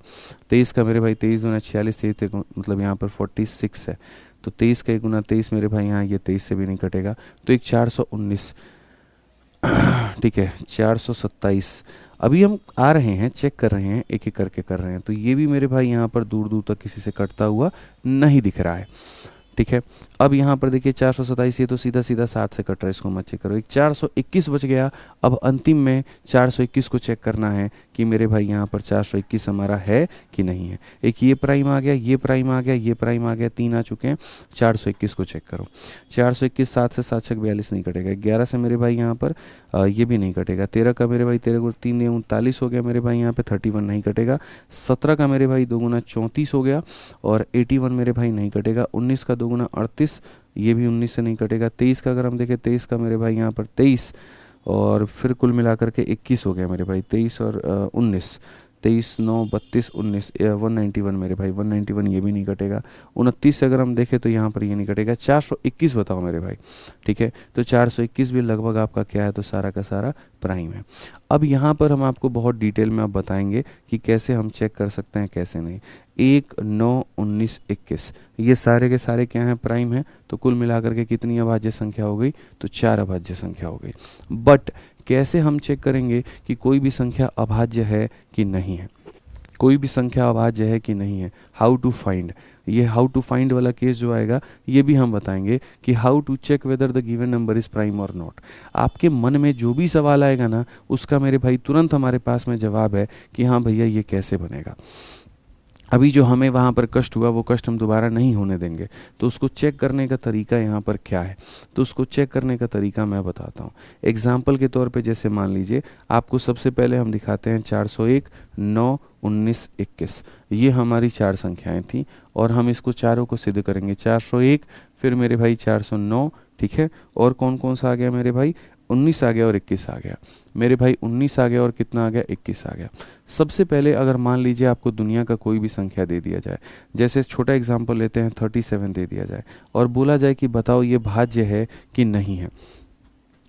23 का मेरे भाई 23 दूना 46, 23 मतलब यहाँ पर 46 है, तो 23 का 1 गुना 23 मेरे भाई यहाँ, ये 23 से भी नहीं कटेगा। तो एक 419, ठीक है 427। अभी हम आ रहे हैं, चेक कर रहे हैं, एक एक करके कर रहे हैं। तो ये भी मेरे भाई यहाँ पर दूर दूर तक किसी से कटता हुआ नहीं दिख रहा है। ठीक है, अब यहाँ पर देखिए 427, ये तो सीधा सीधा 7 से कट रहा है, इसको मत चेक करो। एक 421 बच गया। अब अंतिम में 421 को चेक करना है कि मेरे भाई यहाँ पर 421 हमारा है कि नहीं है। एक ये प्राइम आ गया, ये प्राइम आ गया, ये प्राइम आ गया, 3 आ चुके हैं। 421 को चेक करो। 421, 7 से 7 6 42 नहीं कटेगा। 11 से मेरे भाई यहाँ पर ये भी नहीं कटेगा। 13 का मेरे भाई 13 को 3 39 हो गया मेरे भाई यहाँ पे, 31 नहीं कटेगा। 17 का मेरे भाई 2 गुना 34 हो गया, और 81 मेरे भाई नहीं कटेगा। 19 का 2 गुना 38, ये भी 19 से नहीं कटेगा। 23 का अगर हम देखें, 23 का मेरे भाई यहाँ पर 23, और फिर कुल मिलाकर के 21 हो गया मेरे भाई। 23 और 19, 23 9 32 19, 191 मेरे भाई, 191 ये भी नहीं कटेगा। 29 से अगर हम देखें तो यहाँ पर ये नहीं कटेगा। 421 बताओ मेरे भाई। ठीक है, तो 421 भी लगभग आपका क्या है, तो सारा का सारा प्राइम है। अब यहाँ पर हम आपको बहुत डिटेल में आप बताएंगे कि कैसे हम चेक कर सकते हैं, कैसे नहीं। 1 9 19 21, ये सारे के सारे क्या हैं, प्राइम है। तो कुल मिलाकर के कितनी अभाज्य संख्या हो गई, तो 4 अभाज्य संख्या हो गई। बट कैसे हम चेक करेंगे कि कोई भी संख्या अभाज्य है कि नहीं है, कोई भी संख्या अभाज्य है कि नहीं है। हाउ टू फाइंड, ये हाउ टू फाइंड वाला केस जो आएगा, ये भी हम बताएंगे कि how to check whether the given number is prime और नॉट। आपके मन में जो भी सवाल आएगा ना, उसका मेरे भाई तुरंत हमारे पास में जवाब है कि हाँ भैया ये कैसे बनेगा। अभी जो हमें वहाँ पर कष्ट हुआ, वो कष्ट हम दोबारा नहीं होने देंगे। तो उसको चेक करने का तरीका यहाँ पर क्या है, तो उसको चेक करने का तरीका मैं बताता हूँ। एग्जाम्पल के तौर पे जैसे मान लीजिए, आपको सबसे पहले हम दिखाते हैं 401 9 19 21, ये हमारी 4 संख्याएं थी, और हम इसको चारों को सिद्ध करेंगे। 401, फिर मेरे भाई 409, ठीक है, और कौन कौन सा आ गया मेरे भाई, 19 आ गया और 21 आ गया मेरे भाई। 19 आ गया और कितना आ गया, 21 आ गया। सबसे पहले अगर मान लीजिए आपको दुनिया का कोई भी संख्या दे दिया जाए, जैसे छोटा एग्जांपल लेते हैं, 37 दे दिया जाए, और बोला जाए कि बताओ ये भाज्य है कि नहीं है,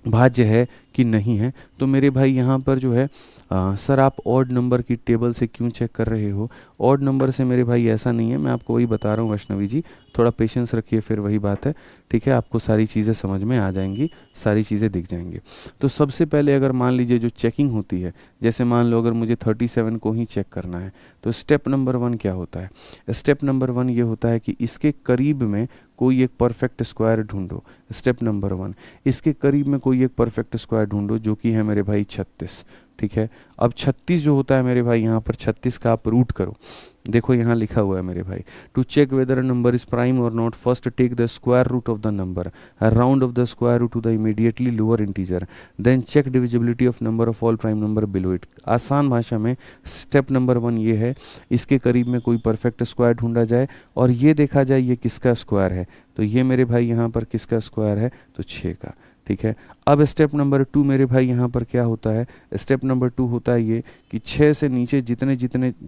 भाज्य है कि नहीं है। तो मेरे भाई यहाँ पर जो है सर आप ऑड नंबर की टेबल से क्यों चेक कर रहे हो? ऑड नंबर से मेरे भाई ऐसा नहीं है, मैं आपको वही बता रहा हूँ वैष्णवी जी, थोड़ा पेशेंस रखिए, फिर वही बात है, ठीक है, आपको सारी चीज़ें समझ में आ जाएंगी, सारी चीज़ें दिख जाएंगी। तो सबसे पहले अगर मान लीजिए जो चेकिंग होती है, जैसे मान लो अगर मुझे 37 को ही चेक करना है, तो स्टेप नंबर 1 क्या होता है? स्टेप नंबर 1 ये होता है कि इसके करीब में कोई एक परफेक्ट स्क्वायर ढूंढो। स्टेप नंबर 1, इसके करीब में कोई एक परफेक्ट स्क्वायर ढूंढो, जो कि है मेरे भाई 36, ठीक है। अब 36 जो होता है मेरे भाई, यहाँ पर 36 का आप रूट करो, देखो यहाँ लिखा हुआ है मेरे भाई, to check whether a number is prime और not, first take the square root of the number, round off the square root to the immediately lower integer, then check divisibility of number of all prime number below it. आसान भाषा में स्टेप नंबर 1 ये है, इसके करीब में कोई परफेक्ट स्क्वायर ढूंढा जाए और ये देखा जाए ये किसका स्क्वायर है। तो ये मेरे भाई यहाँ पर किसका स्क्वायर है? तो 6 का, ठीक है। अब स्टेप नंबर 2 मेरे भाई यहाँ पर क्या होता है? स्टेप नंबर 2 होता है ये कि 6 से नीचे जितने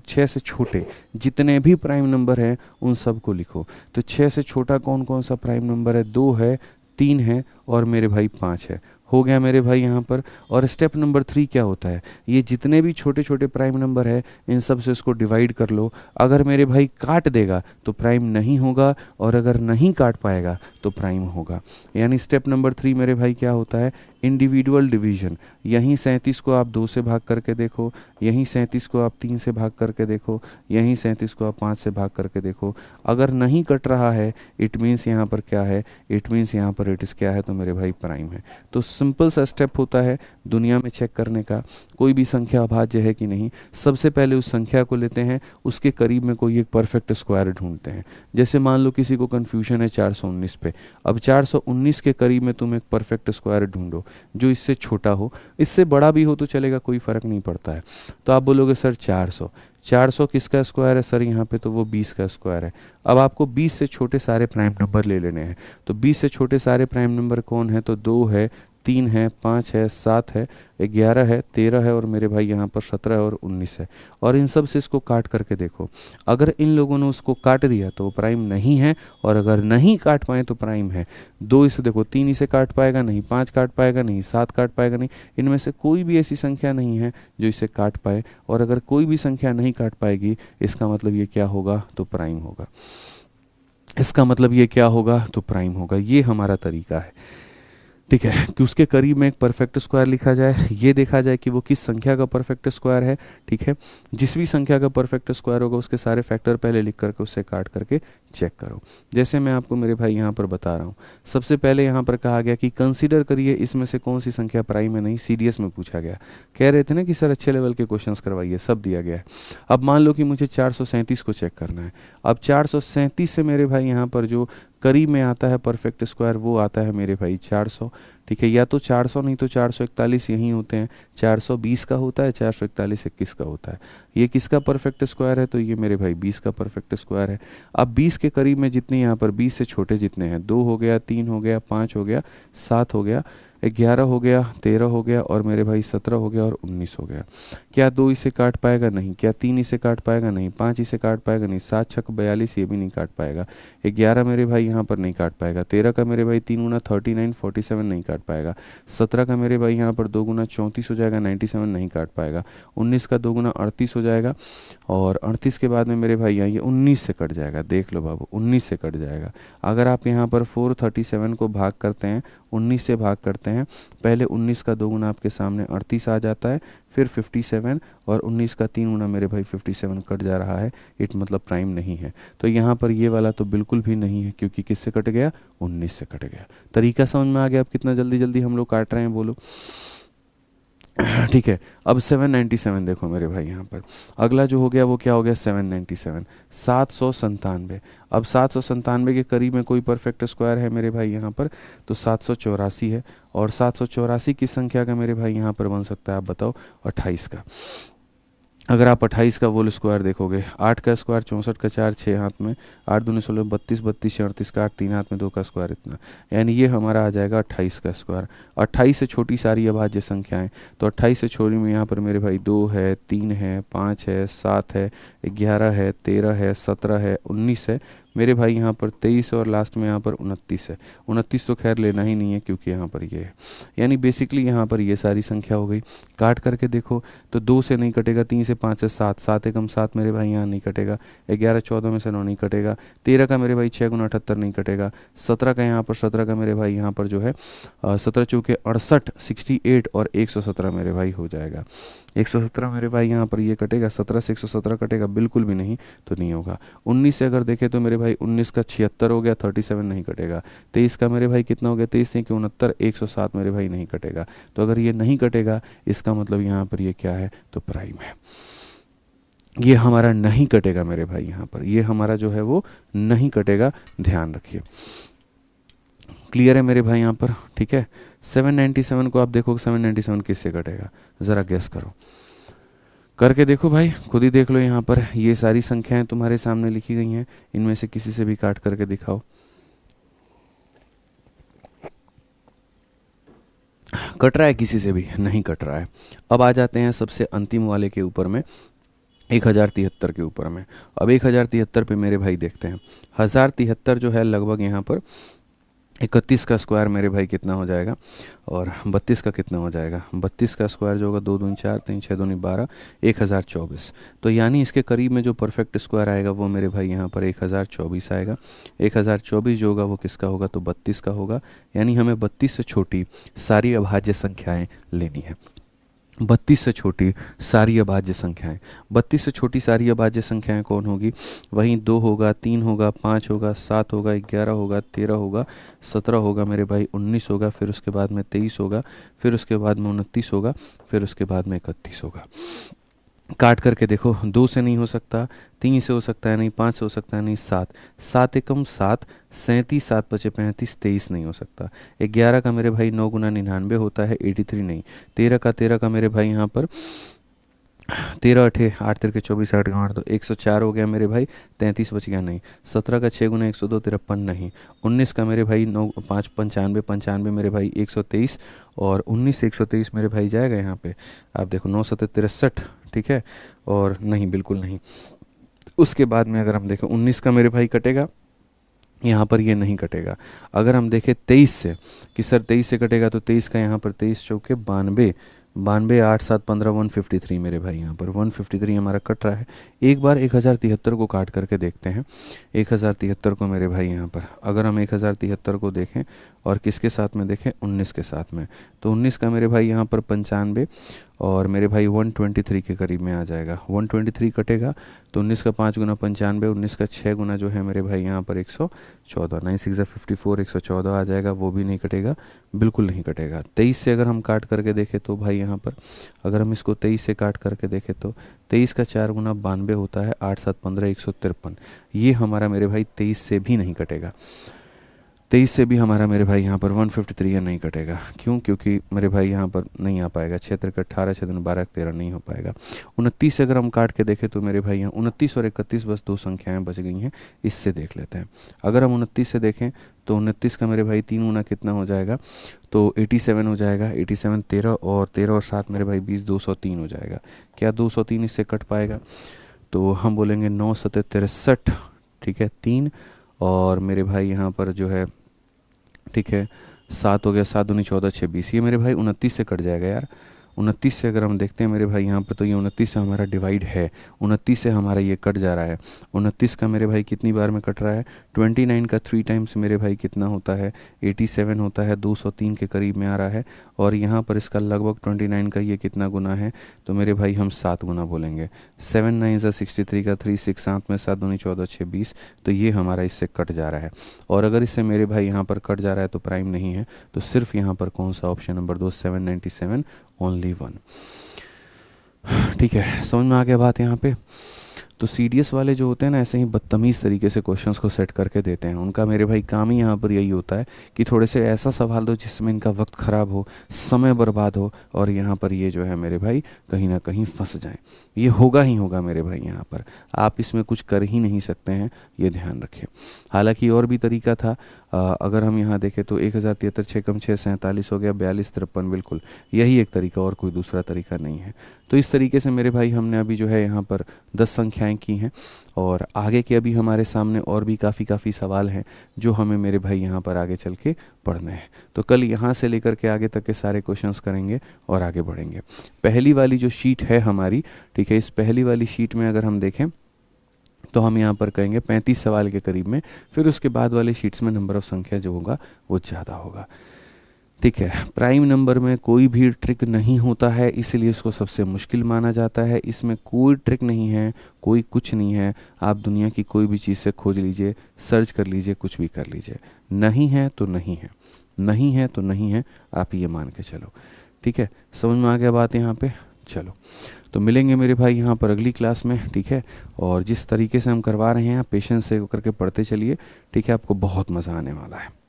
6 से छोटे जितने भी प्राइम नंबर हैं उन सब को लिखो। तो 6 से छोटा कौन कौन सा प्राइम नंबर है? 2 है, 3 है और मेरे भाई 5 है। हो गया मेरे भाई यहाँ पर। और स्टेप नंबर 3 क्या होता है? ये जितने भी छोटे छोटे प्राइम नंबर है इन सब से इसको डिवाइड कर लो, अगर मेरे भाई काट देगा तो प्राइम नहीं होगा और अगर नहीं काट पाएगा तो प्राइम होगा। यानी स्टेप नंबर 3 मेरे भाई क्या होता है? Individual division. यहीं 37 को आप 2 से भाग करके देखो, यहीं 37 को आप 3 से भाग करके देखो, यहीं 37 को आप 5 से भाग करके देखो, अगर नहीं कट रहा है इट मीन्स यहाँ पर क्या है? इट मीन्स यहाँ पर इट इस क्या है? तो मेरे भाई प्राइम है। तो सिंपल सा स्टेप होता है दुनिया में चेक करने का कोई भी संख्या अभाज्य है कि नहीं। सबसे पहले उस संख्या को लेते हैं, उसके करीब में कोई एक परफेक्ट स्क्वायर ढूंढते हैं। जैसे मान लो किसी को कन्फ्यूजन है 419 पे, अब 419 के करीब में तुम एक परफेक्ट स्क्वायर ढूंढो जो इससे छोटा हो, इससे बड़ा भी हो तो चलेगा, कोई फर्क नहीं पड़ता है। तो आप बोलोगे सर 400 किसका स्क्वायर है? सर यहाँ पे तो वो 20 का स्क्वायर है। अब आपको 20 से छोटे सारे प्राइम नंबर ले लेने हैं। तो 20 से छोटे सारे प्राइम नंबर कौन है? तो 2 है, 3 है, 5 है, 7 है, 11 है, 13 है और मेरे भाई यहाँ पर 17 और 19 है। और इन सब से इसको काट करके देखो, अगर इन लोगों ने उसको काट दिया तो वो प्राइम नहीं है और अगर नहीं काट पाए तो प्राइम है। 2 इसे देखो, 3 इसे काट पाएगा नहीं, 5 काट पाएगा नहीं, 7 काट पाएगा नहीं, इनमें से कोई भी ऐसी संख्या नहीं है जो इसे काट पाए। और अगर कोई भी संख्या नहीं काट पाएगी इसका मतलब ये क्या होगा? तो प्राइम होगा। इसका मतलब ये क्या होगा? तो प्राइम होगा। ये हमारा तरीका है, ठीक है, कि उसके करीब में एक परफेक्ट स्क्वायर लिखा जाए, ये देखा जाए कि वो किस संख्या का परफेक्ट स्क्वायर है, ठीक है। जिस भी संख्या का परफेक्ट स्क्वायर होगा उसके सारे फैक्टर पहले लिख करके उससे काट करके चेक करो। जैसे मैं आपको मेरे भाई यहाँ पर बता रहा हूँ, सबसे पहले यहाँ पर कहा गया कि कंसीडर करिए इसमें से कौन सी संख्या प्राइम है नहीं, सीडीएस में पूछा गया। कह रहे थे ना कि सर अच्छे लेवल के क्वेश्चंस करवाइए, सब दिया गया है। अब मान लो कि मुझे 437 को चेक करना है। अब 437 से मेरे भाई यहाँ पर जो करीब में आता है परफेक्ट स्क्वायर वो आता है मेरे भाई 400, ठीक है। या तो 400 नहीं तो 441 यहीं होते हैं, 420 का होता है, 441 21 का होता है। ये किसका परफेक्ट स्क्वायर है? तो ये मेरे भाई 20 का परफेक्ट स्क्वायर है। अब 20 के करीब में जितने यहाँ पर 20 से छोटे जितने हैं, 2 हो गया, 3 हो गया, 5 हो गया, 7 हो गया, 11 हो गया, 13 हो गया और मेरे भाई 17 हो गया और 19 हो गया। क्या 2 इसे काट पाएगा? नहीं। क्या 3 इसे काट पाएगा? नहीं। 5 इसे काट पाएगा? नहीं। 7 छक 42 ये भी नहीं काट पाएगा। 11 मेरे भाई यहाँ पर नहीं काट पाएगा। 13 का मेरे भाई 3 गुना 39 47 नहीं काट पाएगा। 17 का मेरे भाई यहाँ पर 2 गुना 34 हो जाएगा, 97 नहीं काट पाएगा। 19 का 2 गुना 38 हो जाएगा और 38 के बाद में मेरे भाई यहाँ ये 19 से कट जाएगा। देख लो बाबू, 19 से कट जाएगा। अगर आप यहाँ पर 437 को भाग करते हैं, 19 से भाग करते हैं, पहले 19 का 2 गुना आपके सामने 38 आ जाता है, फिर 57 और 19 का 3 गुना मेरे भाई 57 कट जा रहा है। इट मतलब प्राइम नहीं है। तो यहाँ पर ये वाला तो बिल्कुल भी नहीं है, क्योंकि किससे कट गया? 19 से कट गया। तरीका समझ में आ गया? अब कितना जल्दी जल्दी हम लोग काट रहे हैं, बोलो। ठीक है। अब 797 देखो मेरे भाई, यहाँ पर अगला जो हो गया वो क्या हो गया? 797, 797। अब 797 के करीब में कोई परफेक्ट स्क्वायर है मेरे भाई यहाँ पर, तो 784 है। और 784 किस संख्या का मेरे भाई यहाँ पर बन सकता है, आप बताओ? 28 का। अगर आप 28 का होल स्क्वायर देखोगे, 8 का स्क्वायर 64 का 4 6 हाथ में, 8 दूनी 16 32 32 38 का 8 3 हाथ में 2 का स्क्वायर इतना, यानी ये हमारा आ जाएगा 28 का स्क्वायर। 28 से छोटी सारी अभाज्य संख्याएं, तो 28 से छोटी में यहाँ पर मेरे भाई 2 है, 3 है, 5 है, 7 है, 11 है, 13 है, 17 है, 19 है, मेरे भाई यहाँ पर 23 और लास्ट में यहाँ पर 29 है। 29 तो खैर लेना ही नहीं है क्योंकि यहाँ पर ये है, यानी बेसिकली यहाँ पर ये सारी संख्या हो गई। काट करके देखो तो 2 से नहीं कटेगा, 3 से 5 से 7, 7 एकम 7 मेरे भाई यहाँ नहीं कटेगा, 11 14 में से 9 नहीं कटेगा, 13 का मेरे भाई 6 गुना 78 नहीं कटेगा, 17 का यहाँ पर 17 का मेरे भाई यहाँ पर जो है 17 चौके 68 68 और 117 मेरे भाई हो जाएगा। 117 मेरे भाई यहाँ पर ये कटेगा, 17 से 117 कटेगा, बिल्कुल भी नहीं, तो नहीं होगा। 19 से अगर देखें तो मेरे भाई 19 का 76 हो गया, 37 नहीं कटेगा। 23 का मेरे भाई कितना हो गया, 23 से 69 107 मेरे भाई नहीं कटेगा। तो अगर ये नहीं कटेगा इसका मतलब यहाँ पर ये क्या है, तो प्राइम है। ये हमारा नहीं कटेगा मेरे भाई, यहाँ पर ये हमारा जो है वो नहीं कटेगा, ध्यान रखिए। क्लियर है मेरे भाई यहाँ पर, ठीक है। 797 को आप देखो 797 किससे कटेगा, ज़रा गेस करो, करके देखो भाई, खुद ही देख लो। यहाँ पर ये सारी संख्याएं तुम्हारे सामने लिखी गई हैं, इनमें से किसी से भी काट करके दिखाओ। कट रहा है किसी से भी, नहीं कट रहा है। अब आ जाते हैं सबसे अंतिम वाले के ऊपर में, 1073 के ऊपर में। अब 1073 पे मेरे भाई देखते हैं, 1073 जो है लगभग यहाँ पर 31 का स्क्वायर मेरे भाई कितना हो जाएगा, और 32 का कितना हो जाएगा। 32 का स्क्वायर जो होगा 2 दूनी 4, 3 6 दूनी 12, 1024। तो यानी इसके करीब में जो परफेक्ट स्क्वायर आएगा वो मेरे भाई यहाँ पर 1024 आएगा। 1024 जो होगा वो किसका होगा, तो 32 का होगा। यानी हमें 32 से छोटी सारी अभाज्य संख्याएं लेनी है। 32 से छोटी सारी अभाज्य संख्याएं, 32 से छोटी सारी अभाज्य संख्याएं कौन होगी, वहीं 2 होगा, 3 होगा, 5 होगा, 7 होगा, 11 होगा, 13 होगा, 17 होगा मेरे भाई, 19 होगा, फिर उसके बाद में 23 होगा, फिर उसके बाद में 29 होगा, फिर उसके बाद में 31 होगा। काट करके देखो, 2 से नहीं हो सकता, 3 से हो सकता है नहीं, 5 से हो सकता है नहीं, 7, 7 एकम 7, 37, 7 पचे 35, 23 नहीं हो सकता। 11 का मेरे भाई 9 गुना 99 होता है, 83 नहीं। 13 का मेरे भाई यहाँ पर 13 अठे 8 तिरके 24, 8 8 तो 104 हो गया मेरे भाई, 33 बच गया नहीं। 17 का 6 गुना 102, 53 नहीं। 19 का मेरे भाई 9 5 95, 95 मेरे भाई 123, और 19 से 123 मेरे भाई जाएगा यहाँ पे, आप देखो 9 7 63, ठीक है, और नहीं, बिल्कुल नहीं। उसके बाद में अगर हम देखें 19 का मेरे भाई कटेगा, यहाँ पर ये नहीं कटेगा। अगर हम देखें 23 से कि सर 23 से कटेगा, तो 23 का यहाँ पर 23 चौके 92, 92 8 7 15, 153 मेरे भाई यहाँ पर 153 हमारा कट रहा है। एक बार 1073 को काट करके देखते हैं। 1073 को मेरे भाई यहाँ पर अगर हम 1073 को देखें और किसके साथ में देखें, 19 के साथ में, तो 19 का मेरे भाई यहाँ पर 95 और मेरे भाई 123 के करीब में आ जाएगा। 123 कटेगा तो 19 का 5 गुना 95, 19 का 6 गुना जो है मेरे भाई यहाँ पर 114, 9 6 54, 114 आ जाएगा, वो भी नहीं कटेगा, बिल्कुल नहीं कटेगा। 23 से अगर हम काट करके देखें तो भाई यहाँ पर अगर हम इसको 23 से काट करके देखें तो 23 का 4 गुना 92 होता है, 8 7 15, 153। ये हमारा मेरे भाई 23 से भी नहीं कटेगा। 23 से भी हमारा मेरे भाई यहाँ पर 153 नहीं कटेगा। क्यों? क्योंकि मेरे भाई यहाँ पर नहीं आ पाएगा। 6 3 18, 6 12 13 नहीं हो पाएगा। 29 से अगर हम काट के देखें तो मेरे भाई यहाँ 29 और 31 बस 2 संख्याएं बच गई हैं, इससे देख लेते हैं। अगर हम 29 से देखें तो 29 का मेरे भाई 3 गुना कितना हो जाएगा, तो 87 हो जाएगा। 87 13 और 13 और 7 मेरे भाई 20, 203 हो जाएगा। क्या 203 इससे कट पाएगा? तो हम बोलेंगे 9 7 63, ठीक है, 3 और मेरे भाई यहाँ पर जो है, ठीक है, 7 हो गया, 7 दूनी 14 6 20, ये मेरे भाई 29 से कट जाएगा यार। 29 से अगर हम देखते हैं मेरे भाई यहाँ पर तो ये 29 से हमारा डिवाइड है, 29 से हमारा ये कट जा रहा है। 29 का मेरे भाई कितनी बार में कट रहा है? 29 का 3 टाइम्स मेरे भाई कितना होता है? 87 होता है, 203 के करीब में आ रहा है। और यहाँ पर इसका लगभग 29 का ये कितना गुना है? तो मेरे भाई हम 7 गुना बोलेंगे। 7 9 63 का 3 6 7 में 7 दूनी 14 6 20, तो ये हमारा इससे कट जा रहा है। और अगर इससे मेरे भाई यहाँ पर कट जा रहा है तो प्राइम नहीं है, तो सिर्फ यहाँ पर कौन सा ऑप्शन नंबर 2 797 ओनली 1। ठीक है, समझ में आ गया बात यहाँ पे। तो सीडीएस वाले जो होते हैं ना, ऐसे ही बदतमीज़ तरीके से क्वेश्चंस को सेट करके देते हैं। उनका मेरे भाई काम ही यहाँ पर यही होता है कि थोड़े से ऐसा सवाल दो जिसमें इनका वक्त ख़राब हो, समय बर्बाद हो, और यहाँ पर ये जो है मेरे भाई कहीं ना कहीं फंस जाएं। ये होगा ही होगा मेरे भाई, यहाँ पर आप इसमें कुछ कर ही नहीं सकते हैं, ये ध्यान रखें। हालांकि और भी तरीका था, अगर हम यहाँ देखें तो 1073 6 कम 6 47 हो गया, 42 53, बिल्कुल यही एक तरीका, और कोई दूसरा तरीका नहीं है। तो इस तरीके से मेरे भाई हमने अभी जो है यहाँ पर 10 संख्याएँ संख्याएं की हैं, और आगे के अभी हमारे सामने और भी काफ़ी सवाल हैं जो हमें मेरे भाई यहाँ पर आगे चल के पढ़ने हैं। तो कल यहाँ से लेकर के आगे तक के सारे क्वेश्चंस करेंगे और आगे बढ़ेंगे। पहली वाली जो शीट है हमारी, ठीक है, इस पहली वाली शीट में अगर हम देखें तो हम यहाँ पर कहेंगे 35 सवाल के करीब में, फिर उसके बाद वाले शीट्स में नंबर ऑफ संख्या जो होगा वो ज़्यादा होगा। ठीक है, प्राइम नंबर में कोई भी ट्रिक नहीं होता है, इसलिए इसको सबसे मुश्किल माना जाता है। इसमें कोई ट्रिक नहीं है, कोई कुछ नहीं है। आप दुनिया की कोई भी चीज़ से खोज लीजिए, सर्च कर लीजिए, कुछ भी कर लीजिए, नहीं है तो नहीं है, नहीं है तो नहीं है, आप ये मान के चलो। ठीक है, समझ में आ गया बात यहाँ पे? चलो, तो मिलेंगे मेरे भाई यहाँ पर अगली क्लास में। ठीक है, और जिस तरीके से हम करवा रहे हैं आप पेशेंस से करके पढ़ते चलिए। ठीक है, आपको बहुत मज़ा आने वाला है।